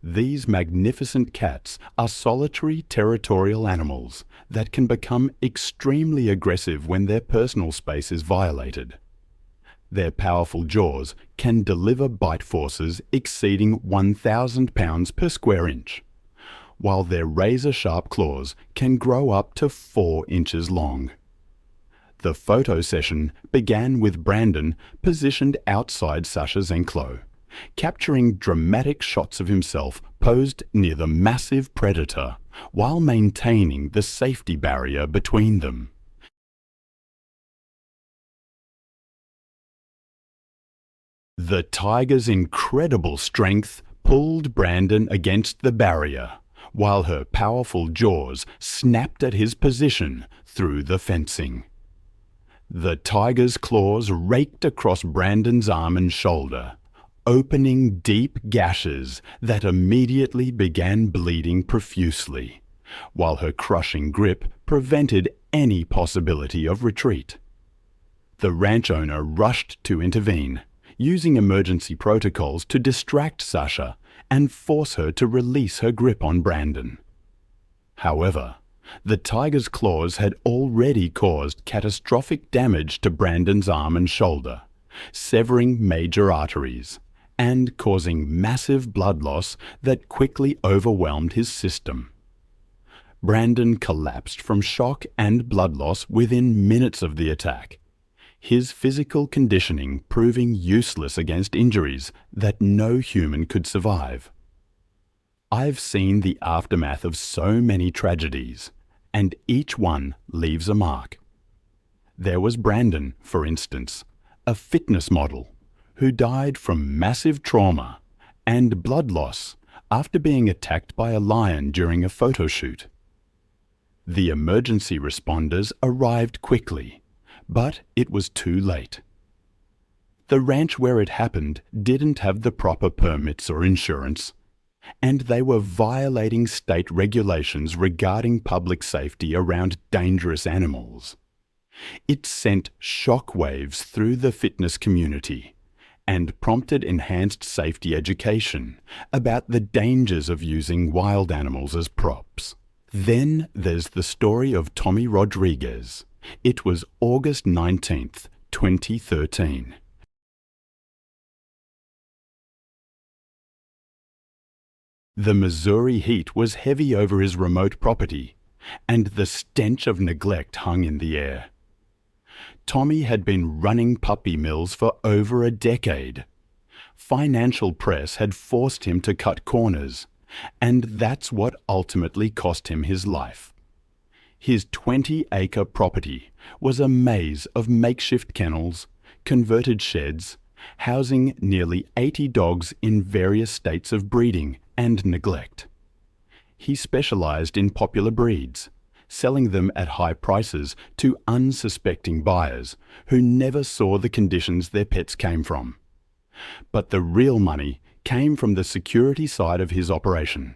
These magnificent cats are solitary territorial animals that can become extremely aggressive when their personal space is violated. Their powerful jaws can deliver bite forces exceeding 1,000 pounds per square inch, while their razor-sharp claws can grow up to 4 inches long. The photo session began with Brandon positioned outside Sasha's enclosure, capturing dramatic shots of himself posed near the massive predator while maintaining the safety barrier between them. The tiger's incredible strength pulled Brandon against the barrier, while her powerful jaws snapped at his position through the fencing. The tiger's claws raked across Brandon's arm and shoulder, opening deep gashes that immediately began bleeding profusely, while her crushing grip prevented any possibility of retreat. The ranch owner rushed to intervene, using emergency protocols to distract Sasha and force her to release her grip on Brandon. However, the tiger's claws had already caused catastrophic damage to Brandon's arm and shoulder, severing major arteries and causing massive blood loss that quickly overwhelmed his system. Brandon collapsed from shock and blood loss within minutes of the attack, his physical conditioning proving useless against injuries that no human could survive. I've seen the aftermath of so many tragedies, and each one leaves a mark. There was Brandon, for instance, a fitness model, who died from massive trauma and blood loss after being attacked by a lion during a photo shoot. The emergency responders arrived quickly, but it was too late. The ranch where it happened didn't have the proper permits or insurance, and they were violating state regulations regarding public safety around dangerous animals. It sent shockwaves through the fitness community and prompted enhanced safety education about the dangers of using wild animals as props. Then there's the story of Tommy Rodriguez. It was August 19th, 2013. The Missouri heat was heavy over his remote property, and the stench of neglect hung in the air. Tommy had been running puppy mills for over a decade. Financial press had forced him to cut corners, and that's what ultimately cost him his life. His 20-acre property was a maze of makeshift kennels, converted sheds, housing nearly 80 dogs in various states of breeding and neglect. He specialized in popular breeds, selling them at high prices to unsuspecting buyers who never saw the conditions their pets came from. But the real money came from the security side of his operation.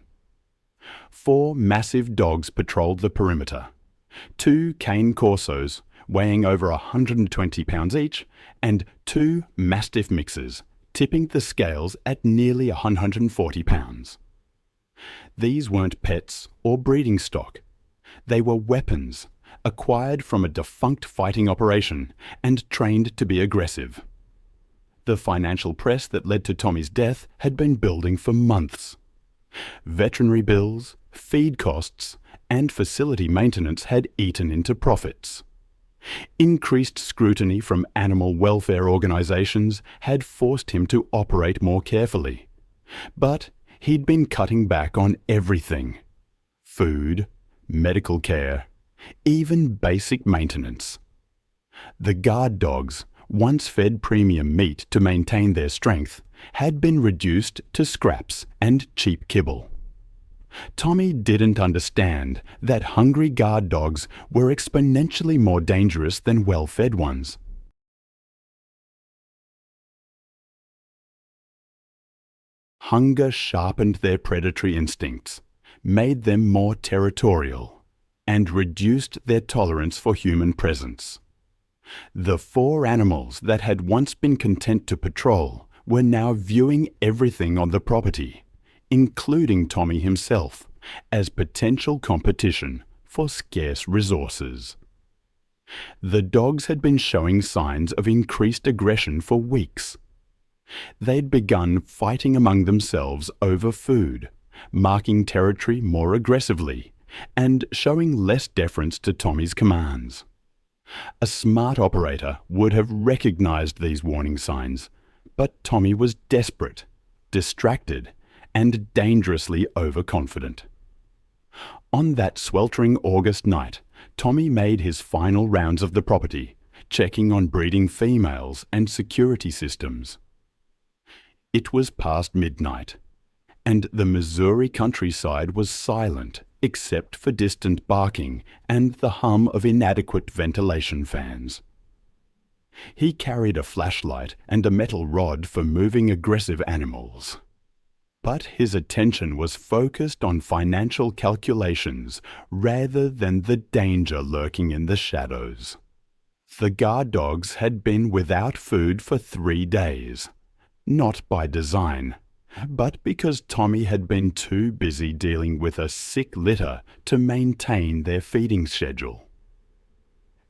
4 massive dogs patrolled the perimeter. 2 cane corsos, weighing over 120 pounds each, and 2 mastiff mixes, tipping the scales at nearly 140 pounds. These weren't pets or breeding stock. They were weapons, acquired from a defunct fighting operation and trained to be aggressive. The financial press that led to Tommy's death had been building for months. Veterinary bills, feed costs, and facility maintenance had eaten into profits. Increased scrutiny from animal welfare organizations had forced him to operate more carefully. But he'd been cutting back on everything: food, medical care, even basic maintenance. The guard dogs, once fed premium meat to maintain their strength, had been reduced to scraps and cheap kibble. Tommy didn't understand that hungry guard dogs were exponentially more dangerous than well-fed ones. Hunger sharpened their predatory instincts, made them more territorial, and reduced their tolerance for human presence. The 4 animals that had once been content to patrol were now viewing everything on the property, including Tommy himself, as potential competition for scarce resources. The dogs had been showing signs of increased aggression for weeks. They'd begun fighting among themselves over food, marking territory more aggressively, and showing less deference to Tommy's commands. A smart operator would have recognized these warning signs, but Tommy was desperate, distracted, and dangerously overconfident. On that sweltering August night, Tommy made his final rounds of the property, checking on breeding females and security systems. It was past midnight, and the Missouri countryside was silent except for distant barking and the hum of inadequate ventilation fans. He carried a flashlight and a metal rod for moving aggressive animals. But his attention was focused on financial calculations rather than the danger lurking in the shadows. The guard dogs had been without food for 3 days, not by design, but because Tommy had been too busy dealing with a sick litter to maintain their feeding schedule.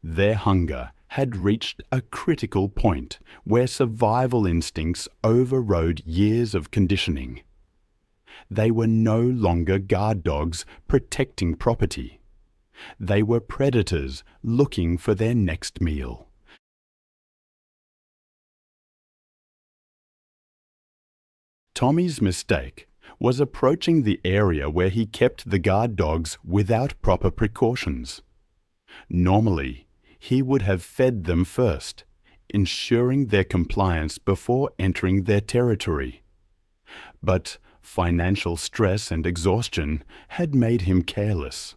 Their hunger had reached a critical point where survival instincts overrode years of conditioning. They were no longer guard dogs protecting property. They were predators looking for their next meal. Tommy's mistake was approaching the area where he kept the guard dogs without proper precautions. Normally, he would have fed them first, ensuring their compliance before entering their territory. But financial stress and exhaustion had made him careless,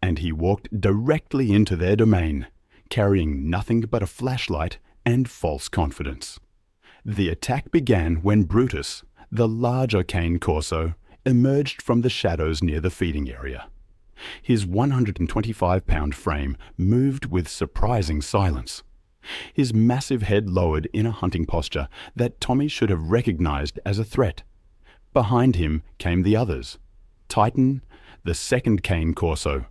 and he walked directly into their domain, carrying nothing but a flashlight and false confidence. The attack began when Brutus, the larger cane corso, emerged from the shadows near the feeding area. His 125-pound frame moved with surprising silence. His massive head lowered in a hunting posture that Tommy should have recognized as a threat. Behind him came the others: Titan, the second cane corso,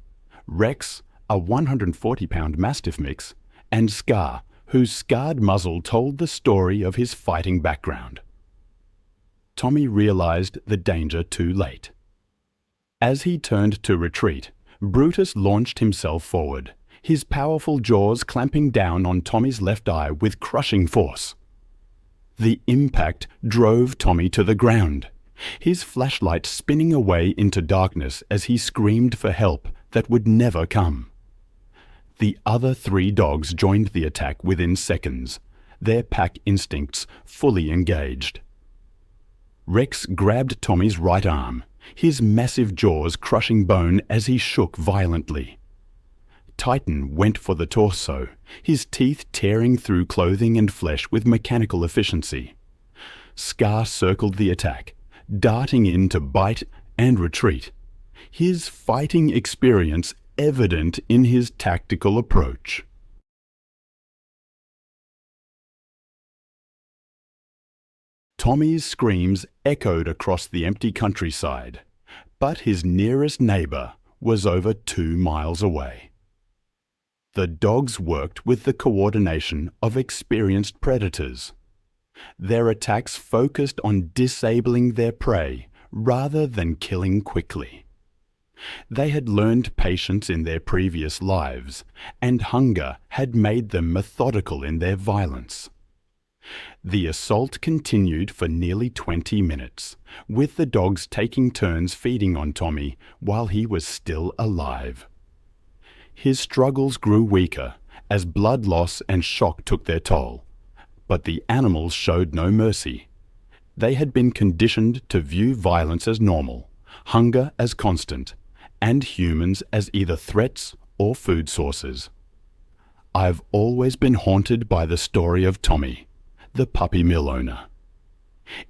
Rex, a 140-pound mastiff mix, and Scar, whose scarred muzzle told the story of his fighting background. Tommy realized the danger too late. As he turned to retreat, Brutus launched himself forward, his powerful jaws clamping down on Tommy's left eye with crushing force. The impact drove Tommy to the ground, his flashlight spinning away into darkness as he screamed for help that would never come. The other 3 dogs joined the attack within seconds, their pack instincts fully engaged. Rex grabbed Tommy's right arm, his massive jaws crushing bone as he shook violently. Titan went for the torso, his teeth tearing through clothing and flesh with mechanical efficiency. Scar circled the attack, darting in to bite and retreat, his fighting experience evident in his tactical approach. Tommy's screams echoed across the empty countryside, but his nearest neighbor was over 2 miles away. The dogs worked with the coordination of experienced predators. Their attacks focused on disabling their prey rather than killing quickly. They had learned patience in their previous lives, and hunger had made them methodical in their violence. The assault continued for nearly 20 minutes, with the dogs taking turns feeding on Tommy while he was still alive. His struggles grew weaker as blood loss and shock took their toll, but the animals showed no mercy. They had been conditioned to view violence as normal, hunger as constant, and humans as either threats or food sources. I've always been haunted by the story of Tommy, the puppy mill owner.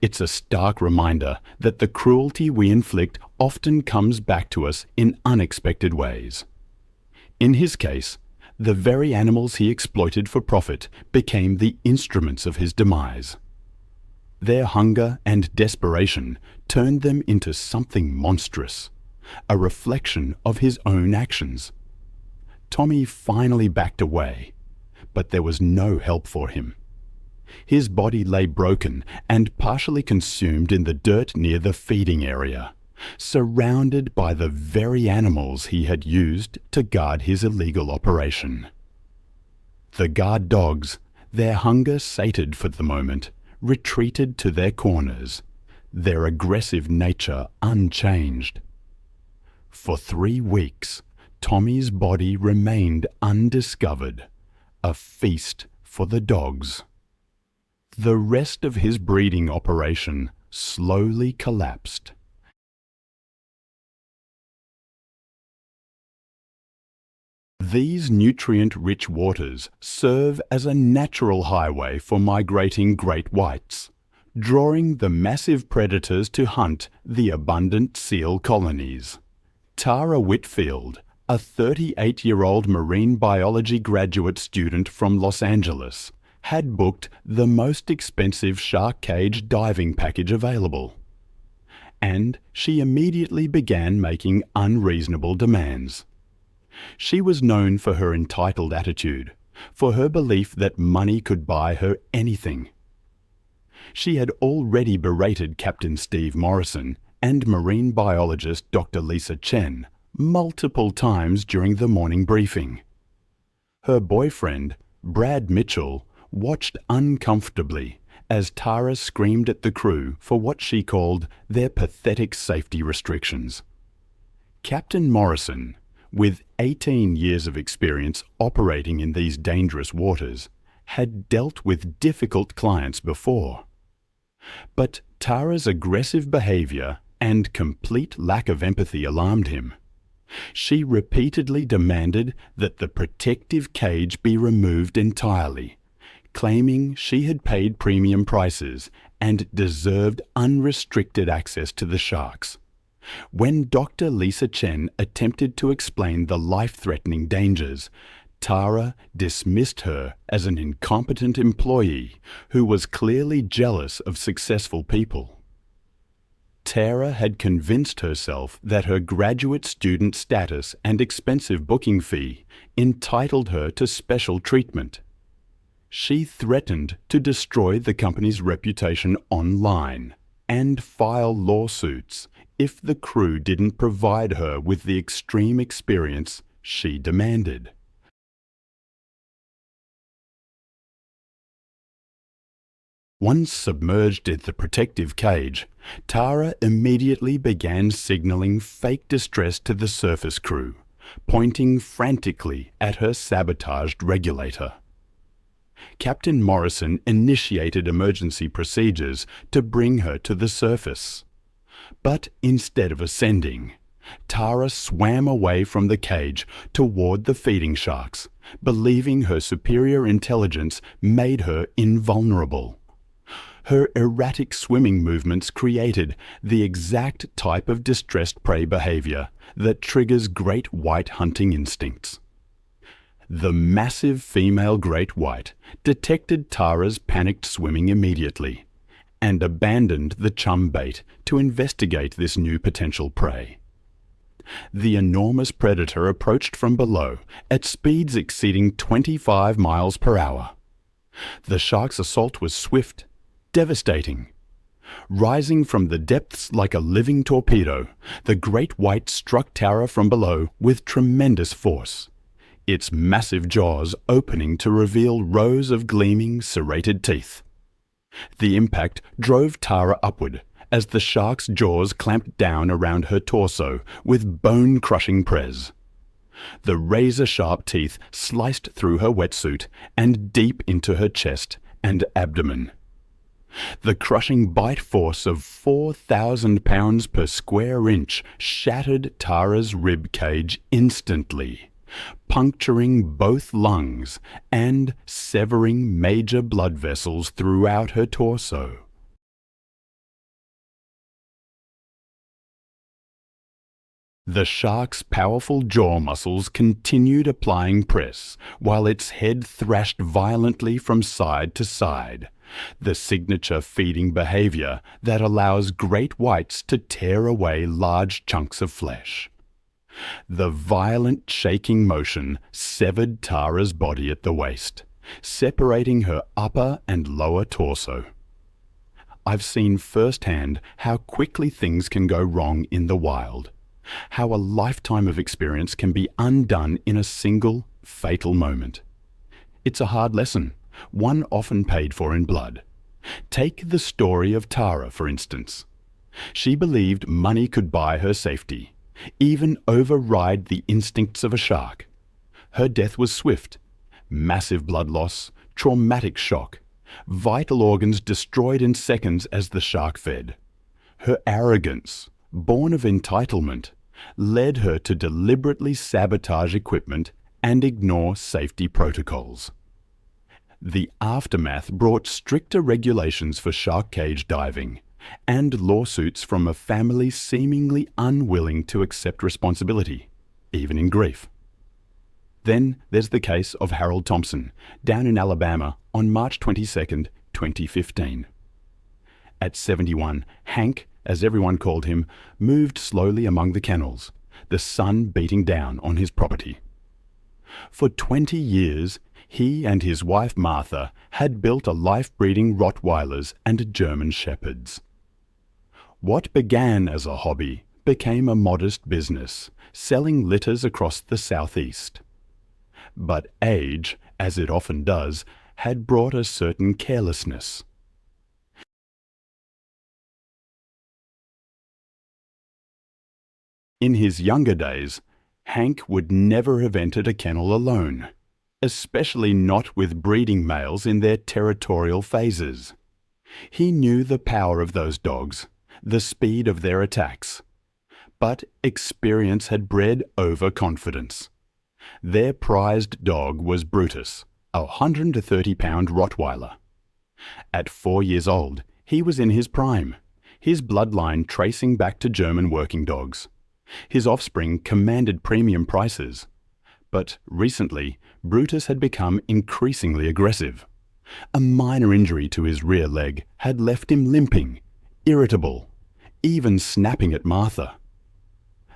It's a stark reminder that the cruelty we inflict often comes back to us in unexpected ways. In his case, the very animals he exploited for profit became the instruments of his demise. Their hunger and desperation turned them into something monstrous, a reflection of his own actions. Tommy finally backed away, but there was no help for him. His body lay broken and partially consumed in the dirt near the feeding area, surrounded by the very animals he had used to guard his illegal operation. The guard dogs, their hunger sated for the moment, retreated to their corners, their aggressive nature unchanged. For 3 weeks, Tommy's body remained undiscovered, a feast for the dogs. The rest of his breeding operation slowly collapsed. These nutrient-rich waters serve as a natural highway for migrating great whites, drawing the massive predators to hunt the abundant seal colonies. Tara Whitfield, a 38-year-old marine biology graduate student from Los Angeles, had booked the most expensive shark cage diving package available. And she immediately began making unreasonable demands. She was known for her entitled attitude, for her belief that money could buy her anything. She had already berated Captain Steve Morrison and marine biologist Dr. Lisa Chen multiple times during the morning briefing. Her boyfriend, Brad Mitchell, watched uncomfortably as Tara screamed at the crew for what she called their pathetic safety restrictions. Captain Morrison, with 18 years of experience operating in these dangerous waters, had dealt with difficult clients before. But Tara's aggressive behavior and complete lack of empathy alarmed him. She repeatedly demanded that the protective cage be removed entirely, claiming she had paid premium prices and deserved unrestricted access to the sharks. When Dr. Lisa Chen attempted to explain the life-threatening dangers, Tara dismissed her as an incompetent employee who was clearly jealous of successful people. Tara had convinced herself that her graduate student status and expensive booking fee entitled her to special treatment. She threatened to destroy the company's reputation online and file lawsuits if the crew didn't provide her with the extreme experience she demanded. Once submerged in the protective cage, Tara immediately began signaling fake distress to the surface crew, pointing frantically at her sabotaged regulator. Captain Morrison initiated emergency procedures to bring her to the surface. But instead of ascending, Tara swam away from the cage toward the feeding sharks, believing her superior intelligence made her invulnerable. Her erratic swimming movements created the exact type of distressed prey behavior that triggers great white hunting instincts. The massive female great white detected Tara's panicked swimming immediately and abandoned the chum bait to investigate this new potential prey. The enormous predator approached from below at speeds exceeding 25 miles per hour. The shark's assault was swift, devastating. Rising from the depths like a living torpedo, the great white struck Tara from below with tremendous force, its massive jaws opening to reveal rows of gleaming, serrated teeth. The impact drove Tara upward as the shark's jaws clamped down around her torso with bone-crushing press. The razor-sharp teeth sliced through her wetsuit and deep into her chest and abdomen. The crushing bite force of 4,000 pounds per square inch shattered Tara's rib cage instantly, puncturing both lungs and severing major blood vessels throughout her torso. The shark's powerful jaw muscles continued applying press while its head thrashed violently from side to side, the signature feeding behavior that allows great whites to tear away large chunks of flesh. The violent shaking motion severed Tara's body at the waist, separating her upper and lower torso. I've seen firsthand how quickly things can go wrong in the wild, how a lifetime of experience can be undone in a single, fatal moment. It's a hard lesson, one often paid for in blood. Take the story of Tara, for instance. She believed money could buy her safety, even override the instincts of a shark. Her death was swift, massive blood loss, traumatic shock, vital organs destroyed in seconds as the shark fed. Her arrogance, born of entitlement, led her to deliberately sabotage equipment and ignore safety protocols. The aftermath brought stricter regulations for shark cage diving and lawsuits from a family seemingly unwilling to accept responsibility, even in grief. Then there's the case of Harold Thompson, down in Alabama on March 22, 2015. At 71, Hank, as everyone called him, moved slowly among the kennels, the sun beating down on his property. For 20 years, he and his wife Martha had built a life-breeding Rottweilers and German Shepherds. What began as a hobby became a modest business, selling litters across the southeast. But age, as it often does, had brought a certain carelessness. In his younger days, Hank would never have entered a kennel alone, especially not with breeding males in their territorial phases. He knew the power of those dogs, the speed of their attacks. But experience had bred overconfidence. Their prized dog was Brutus, a 130-pound Rottweiler. At 4 years old, he was in his prime, his bloodline tracing back to German working dogs. His offspring commanded premium prices. But recently, Brutus had become increasingly aggressive. A minor injury to his rear leg had left him limping, irritable, even snapping at Martha.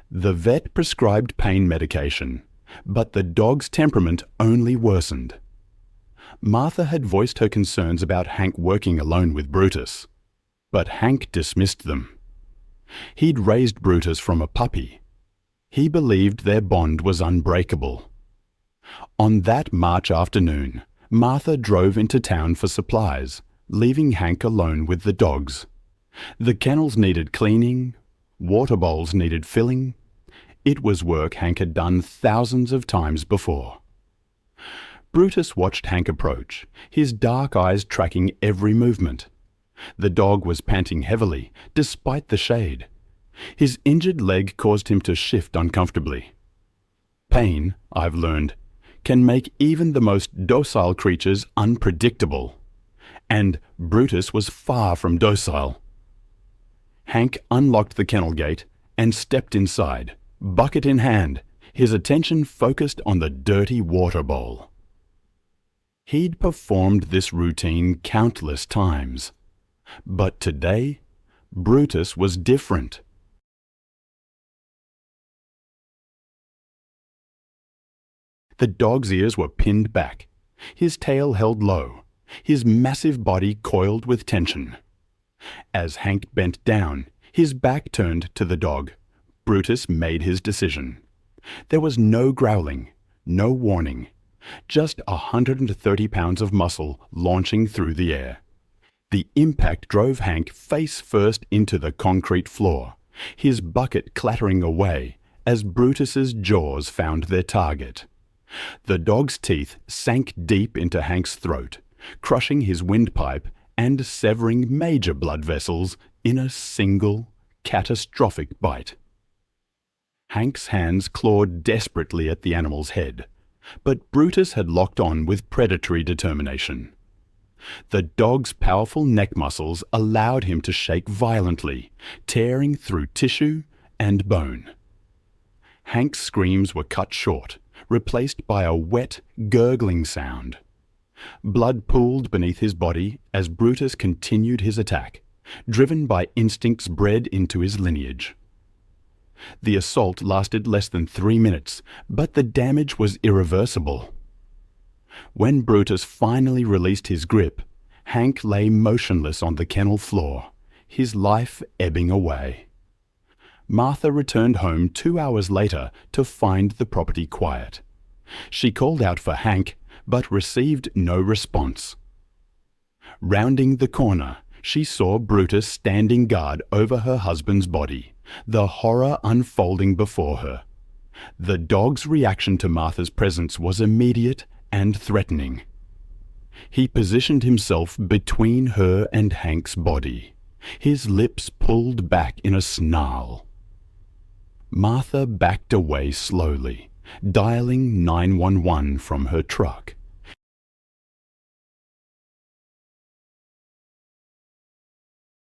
The vet prescribed pain medication, but the dog's temperament only worsened. Martha had voiced her concerns about Hank working alone with Brutus, but Hank dismissed them. He'd raised Brutus from a puppy. He believed their bond was unbreakable. On that March afternoon, Martha drove into town for supplies, leaving Hank alone with the dogs. The kennels needed cleaning, water bowls needed filling. It was work Hank had done thousands of times before. Brutus watched Hank approach, his dark eyes tracking every movement. The dog was panting heavily, despite the shade. His injured leg caused him to shift uncomfortably. Pain, I've learned, can make even the most docile creatures unpredictable. And Brutus was far from docile. Hank unlocked the kennel gate and stepped inside, bucket in hand, his attention focused on the dirty water bowl. He'd performed this routine countless times. But today, Brutus was different. The dog's ears were pinned back, his tail held low, his massive body coiled with tension. As Hank bent down, his back turned to the dog, Brutus made his decision. There was no growling, no warning, just 130 pounds of muscle launching through the air. The impact drove Hank face first into the concrete floor, his bucket clattering away as Brutus's jaws found their target. The dog's teeth sank deep into Hank's throat, crushing his windpipe and severing major blood vessels in a single, catastrophic bite. Hank's hands clawed desperately at the animal's head, but Brutus had locked on with predatory determination. The dog's powerful neck muscles allowed him to shake violently, tearing through tissue and bone. Hank's screams were cut short, replaced by a wet, gurgling sound. Blood pooled beneath his body as Brutus continued his attack, driven by instincts bred into his lineage. The assault lasted less than 3 minutes, but the damage was irreversible. When Brutus finally released his grip, Hank lay motionless on the kennel floor, his life ebbing away. Martha returned home 2 hours later to find the property quiet. She called out for Hank, but received no response. Rounding the corner, she saw Brutus standing guard over her husband's body, the horror unfolding before her. The dog's reaction to Martha's presence was immediate and threatening. He positioned himself between her and Hank's body, his lips pulled back in a snarl. Martha backed away slowly, dialing 911 from her truck.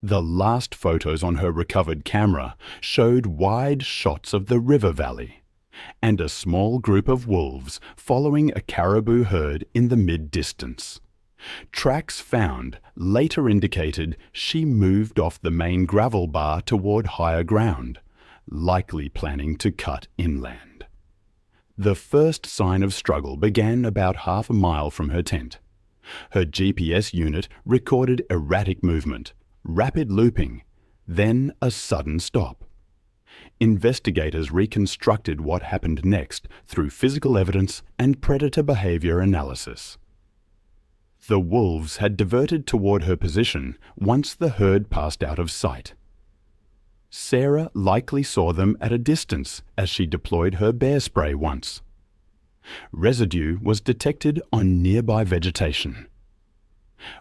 The last photos on her recovered camera showed wide shots of the river valley and a small group of wolves following a caribou herd in the mid-distance. Tracks found later indicated she moved off the main gravel bar toward higher ground, likely planning to cut inland. The first sign of struggle began about half a mile from her tent. Her GPS unit recorded erratic movement, rapid looping, then a sudden stop. Investigators reconstructed what happened next through physical evidence and predator behavior analysis. The wolves had diverted toward her position once the herd passed out of sight. Sarah likely saw them at a distance as she deployed her bear spray once. Residue was detected on nearby vegetation.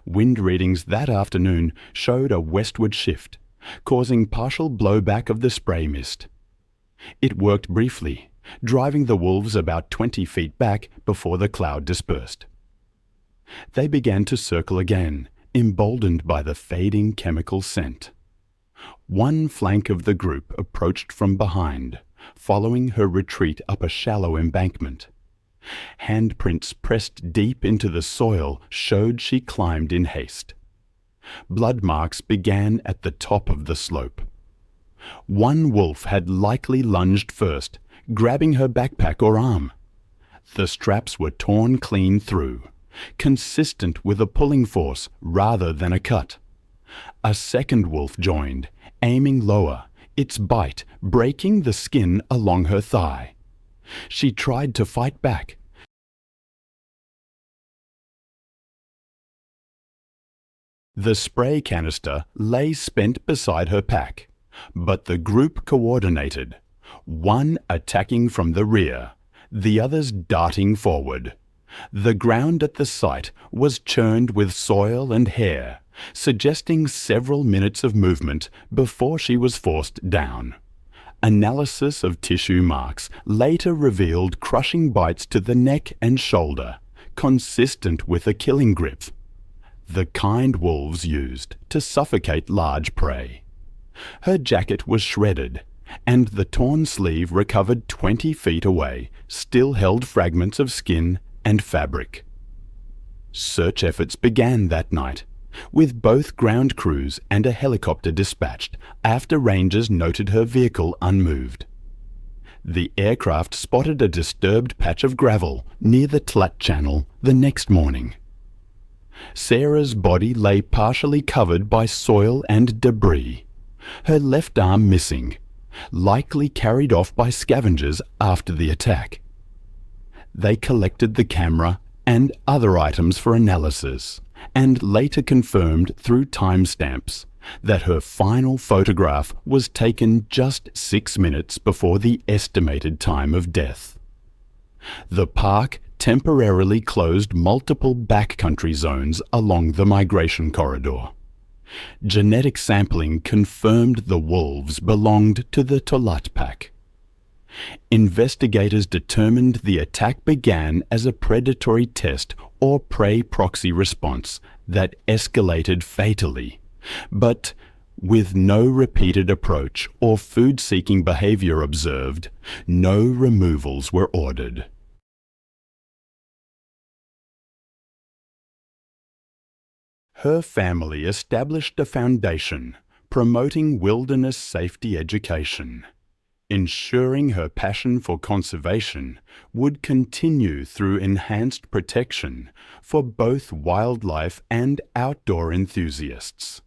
Wind readings that afternoon showed a westward shift, causing partial blowback of the spray mist. It worked briefly, driving the wolves about 20 feet back before the cloud dispersed. They began to circle again, emboldened by the fading chemical scent. One flank of the group approached from behind, following her retreat up a shallow embankment. Handprints pressed deep into the soil showed she climbed in haste. Blood marks began at the top of the slope. One wolf had likely lunged first, grabbing her backpack or arm. The straps were torn clean through, consistent with a pulling force rather than a cut. A second wolf joined, aiming lower, its bite breaking the skin along her thigh. She tried to fight back. The spray canister lay spent beside her pack, but the group coordinated, one attacking from the rear, the others darting forward. The ground at the site was churned with soil and hair, suggesting several minutes of movement before she was forced down. Analysis of tissue marks later revealed crushing bites to the neck and shoulder, consistent with a killing grip, the kind wolves used to suffocate large prey. Her jacket was shredded, and the torn sleeve recovered 20 feet away still held fragments of skin and fabric. Search efforts began that night, with both ground crews and a helicopter dispatched after rangers noted her vehicle unmoved. The aircraft spotted a disturbed patch of gravel near the Tlat Channel the next morning. Sarah's body lay partially covered by soil and debris, her left arm missing, likely carried off by scavengers after the attack. They collected the camera and other items for analysis, and later confirmed through timestamps that her final photograph was taken just 6 minutes before the estimated time of death. The park temporarily closed multiple backcountry zones along the migration corridor. Genetic sampling confirmed the wolves belonged to the Tolat pack. Investigators determined the attack began as a predatory test or prey proxy response that escalated fatally, but with no repeated approach or food-seeking behavior observed, no removals were ordered. Her family established a foundation promoting wilderness safety education, ensuring her passion for conservation would continue through enhanced protection for both wildlife and outdoor enthusiasts.